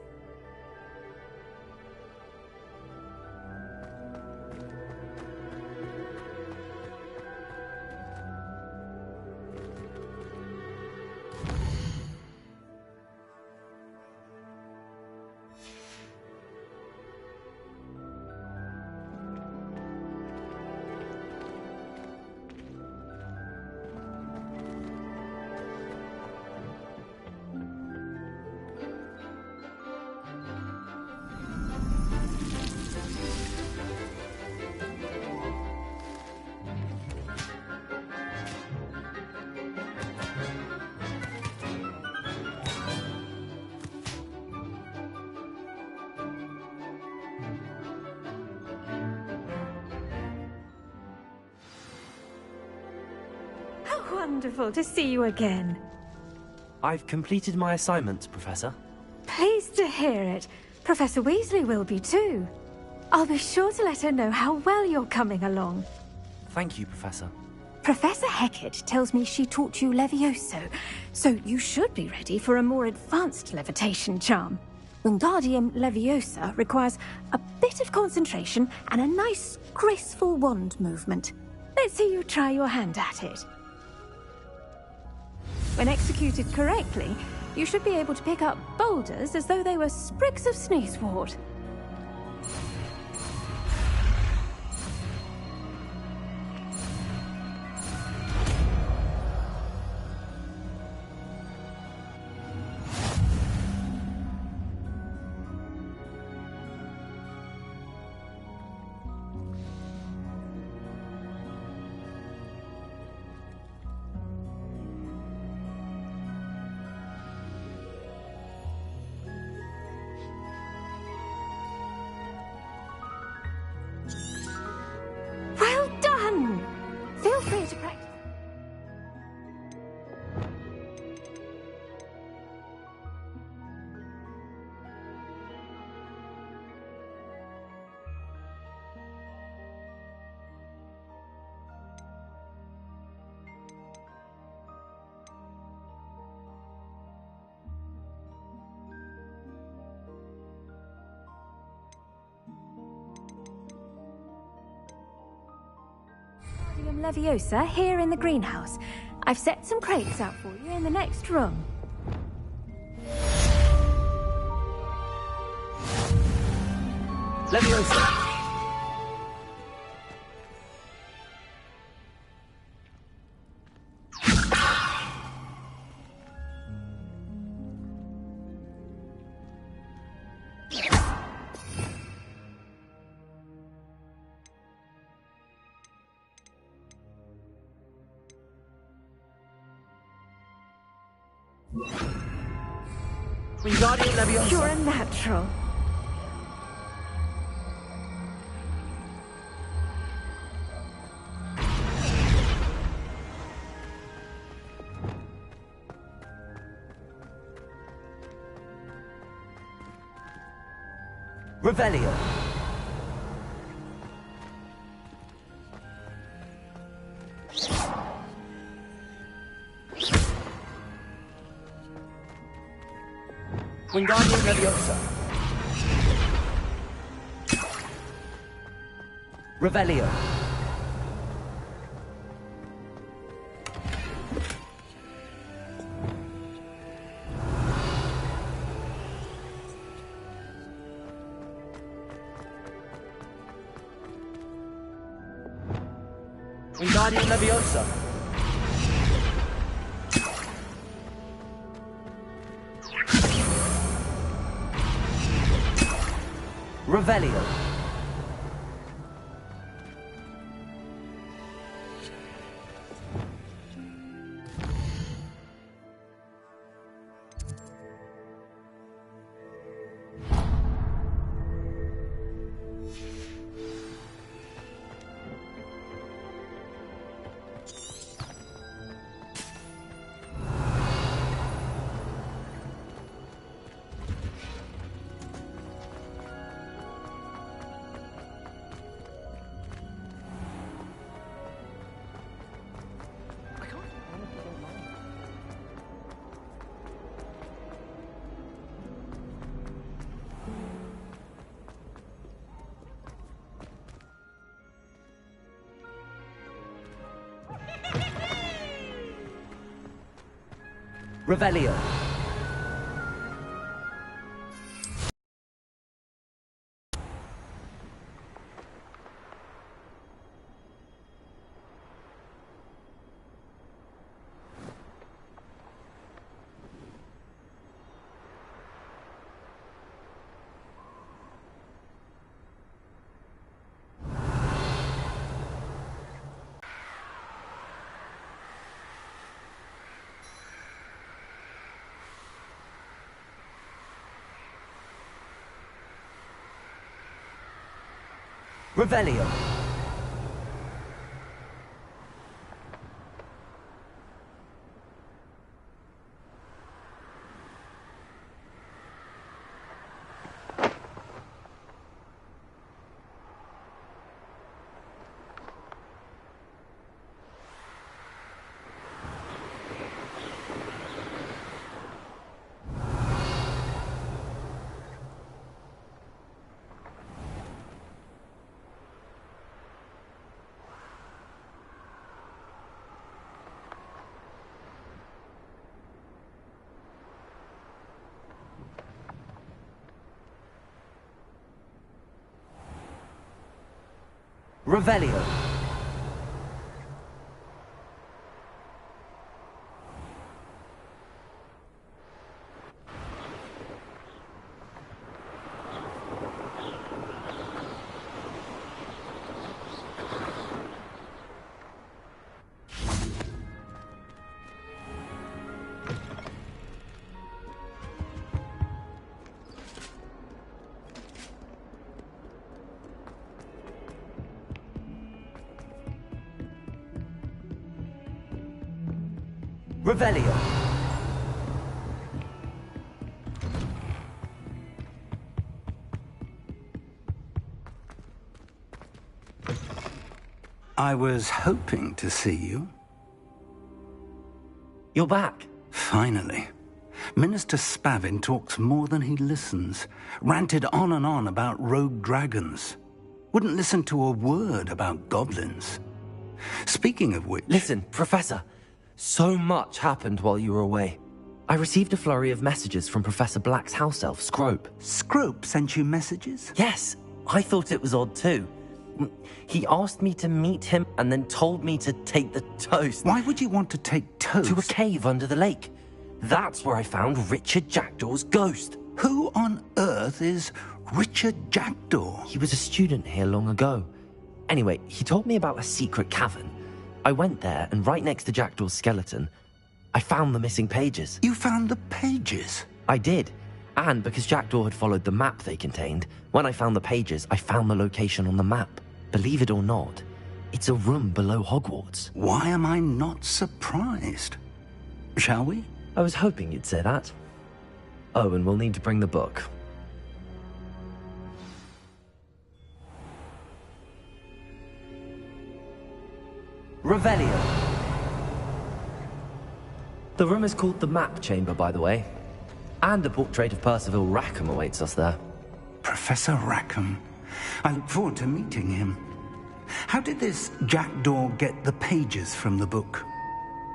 Speaker 22: Wonderful to see you again.
Speaker 14: I've completed my assignments, Professor.
Speaker 22: Pleased to hear it. Professor Weasley will be too. I'll be sure to let her know how well you're coming along.
Speaker 14: Thank you, Professor.
Speaker 22: Professor Hecat tells me she taught you Levioso, so you should be ready for a more advanced levitation charm. Wingardium Leviosa requires a bit of concentration and a nice, graceful wand movement. Let's see you try your hand at it. When executed correctly, you should be able to pick up boulders as though they were sprigs of sneezewort. Feel free to practice. Leviosa here in the greenhouse. I've set some crates out for you in the next room.
Speaker 14: Leviosa!
Speaker 22: Wingardium Leviosa. You're a natural.
Speaker 14: Revelio. Wingardium Leviosa. Revelio. Wingardium Leviosa. Revelio. Revelio. Revelio. Revelio. Revelio.
Speaker 21: I was hoping to see you.
Speaker 14: You're back.
Speaker 21: Finally. Minister Spavin talks more than he listens. Ranted on and on about rogue dragons. Wouldn't listen to a word about goblins. Speaking of which...
Speaker 14: Listen, Professor. So much happened while you were away. I received a flurry of messages from Professor Black's house elf, Scrope.
Speaker 21: Scrope sent you messages?
Speaker 14: Yes. I thought it was odd too. He asked me to meet him and then told me to take the toast.
Speaker 21: Why would you want to take toast?
Speaker 14: To a cave under the lake. That's where I found Richard Jackdaw's ghost.
Speaker 21: Who on earth is Richard Jackdaw?
Speaker 14: He was a student here long ago. Anyway, he told me about a secret cavern. I went there, and right next to Jackdaw's skeleton, I found the missing pages.
Speaker 21: You found the pages?
Speaker 14: I did. And because Jackdaw had followed the map they contained, when I found the pages, I found the location on the map. Believe it or not, it's a room below Hogwarts.
Speaker 21: Why am I not surprised? Shall we?
Speaker 14: I was hoping you'd say that. Oh, and we'll need to bring the book. Revelio. The room is called the Map Chamber, by the way. And a portrait of Percival Rackham awaits us there.
Speaker 21: Professor Rackham. I look forward to meeting him. How did this Jackdaw get the pages from the book?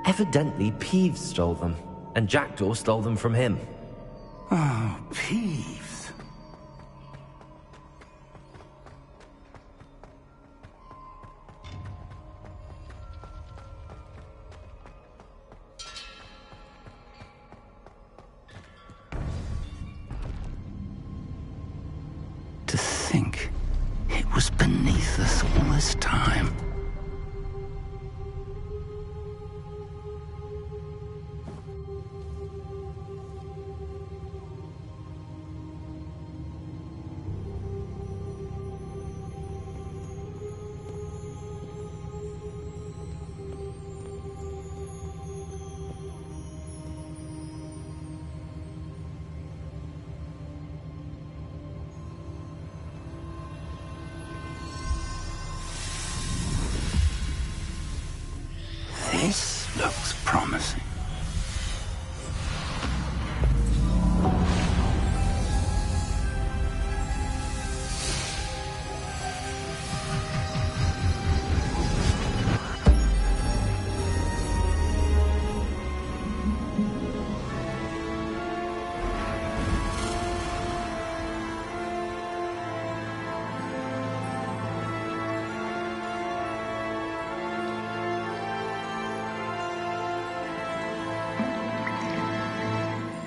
Speaker 14: Evidently, Peeves stole them, and Jackdaw stole them from him.
Speaker 21: Oh, Peeves. To think it was beneath us all this time.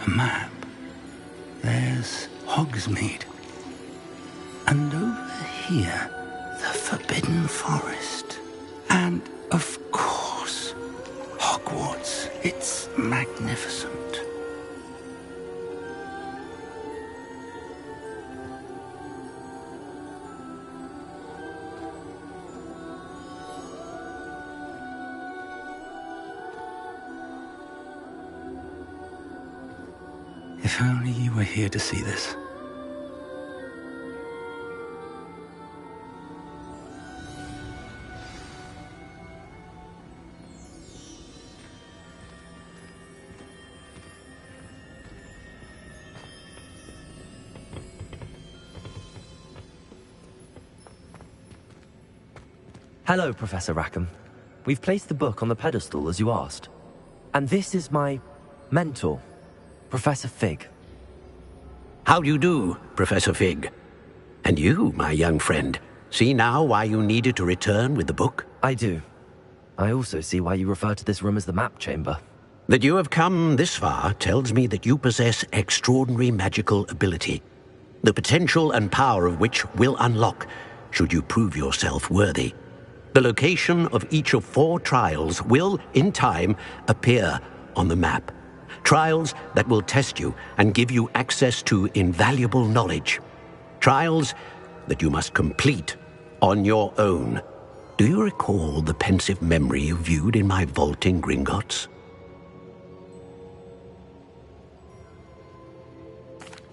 Speaker 21: A map. There's Hogsmeade. And over here, the Forbidden Forest. And, of course, Hogwarts. It's magnificent. If only you were here to see this.
Speaker 14: Hello, Professor Rackham. We've placed the book on the pedestal as you asked. And this is my mentor, Professor Fig.
Speaker 18: How do you do, Professor Fig? And you, my young friend, see now why you needed to return with the book?
Speaker 14: I do. I also see why you refer to this room as the map chamber.
Speaker 18: That you have come this far tells me that you possess extraordinary magical ability, the potential and power of which will unlock should you prove yourself worthy. The location of each of 4 trials will, in time, appear on the map. Trials that will test you and give you access to invaluable knowledge. Trials that you must complete on your own. Do you recall the pensive memory you viewed in my vault in Gringotts?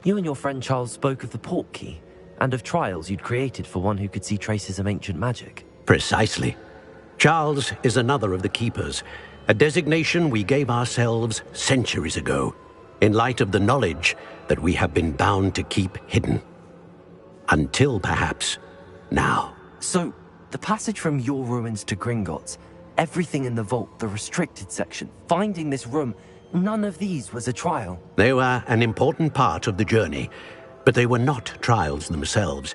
Speaker 14: You and your friend Charles spoke of the portkey, and of trials you'd created for one who could see traces of ancient magic.
Speaker 18: Precisely. Charles is another of the Keepers, a designation we gave ourselves centuries ago, in light of the knowledge that we have been bound to keep hidden. Until, perhaps, now.
Speaker 14: So, the passage from your ruins to Gringotts, everything in the vault, the restricted section, finding this room, none of these was a trial.
Speaker 18: They were an important part of the journey, but they were not trials themselves.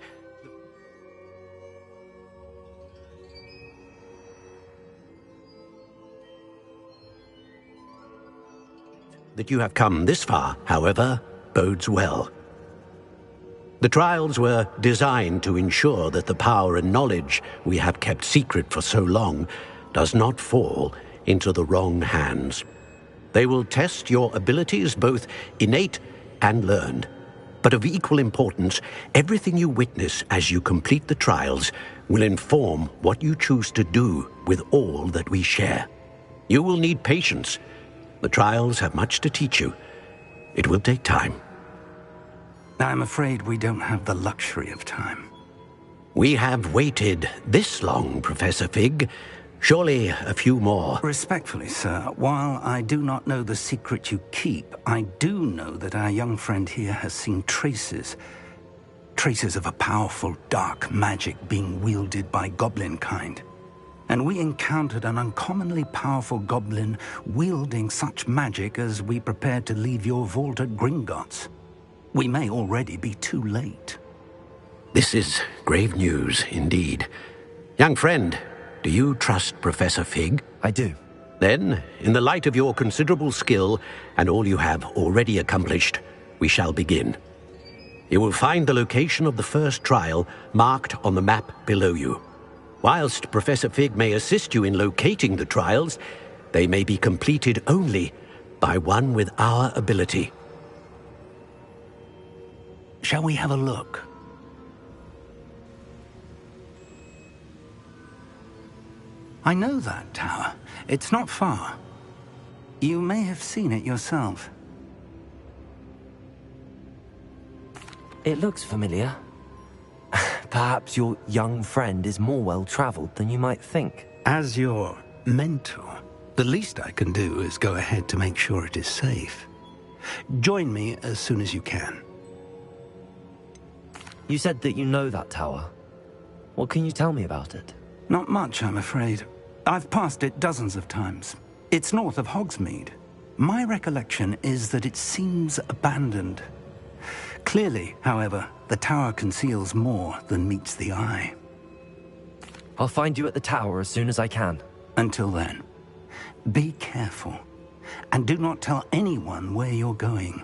Speaker 18: That you have come this far, however, bodes well. The trials were designed to ensure that the power and knowledge we have kept secret for so long does not fall into the wrong hands. They will test your abilities, both innate and learned. But of equal importance, everything you witness as you complete the trials will inform what you choose to do with all that we share. You will need patience. The trials have much to teach you. It will take time.
Speaker 21: I'm afraid we don't have the luxury of time.
Speaker 18: We have waited this long, Professor Fig. Surely a few more.
Speaker 21: Respectfully, sir, while I do not know the secret you keep, I do know that our young friend here has seen traces of a powerful dark magic being wielded by goblin kind. And we encountered an uncommonly powerful goblin wielding such magic as we prepared to leave your vault at Gringotts. We may already be too late.
Speaker 18: This is grave news indeed. Young friend, do you trust Professor Fig?
Speaker 14: I do.
Speaker 18: Then, in the light of your considerable skill and all you have already accomplished, we shall begin. You will find the location of the first trial marked on the map below you. Whilst Professor Fig may assist you in locating the trials, they may be completed only by one with our ability.
Speaker 21: Shall we have a look? I know that tower. It's not far. You may have seen it yourself.
Speaker 14: It looks familiar. Perhaps your young friend is more well-traveled than you might think.
Speaker 21: As your mentor, the least I can do is go ahead to make sure it is safe. Join me as soon as you can.
Speaker 14: You said that you know that tower. What can you tell me about it?
Speaker 21: Not much, I'm afraid. I've passed it dozens of times. It's north of Hogsmeade. My recollection is that it seems abandoned. Clearly, however, the tower conceals more than meets the eye.
Speaker 14: I'll find you at the tower as soon as I can.
Speaker 21: Until then, be careful, And do not tell anyone where you're going.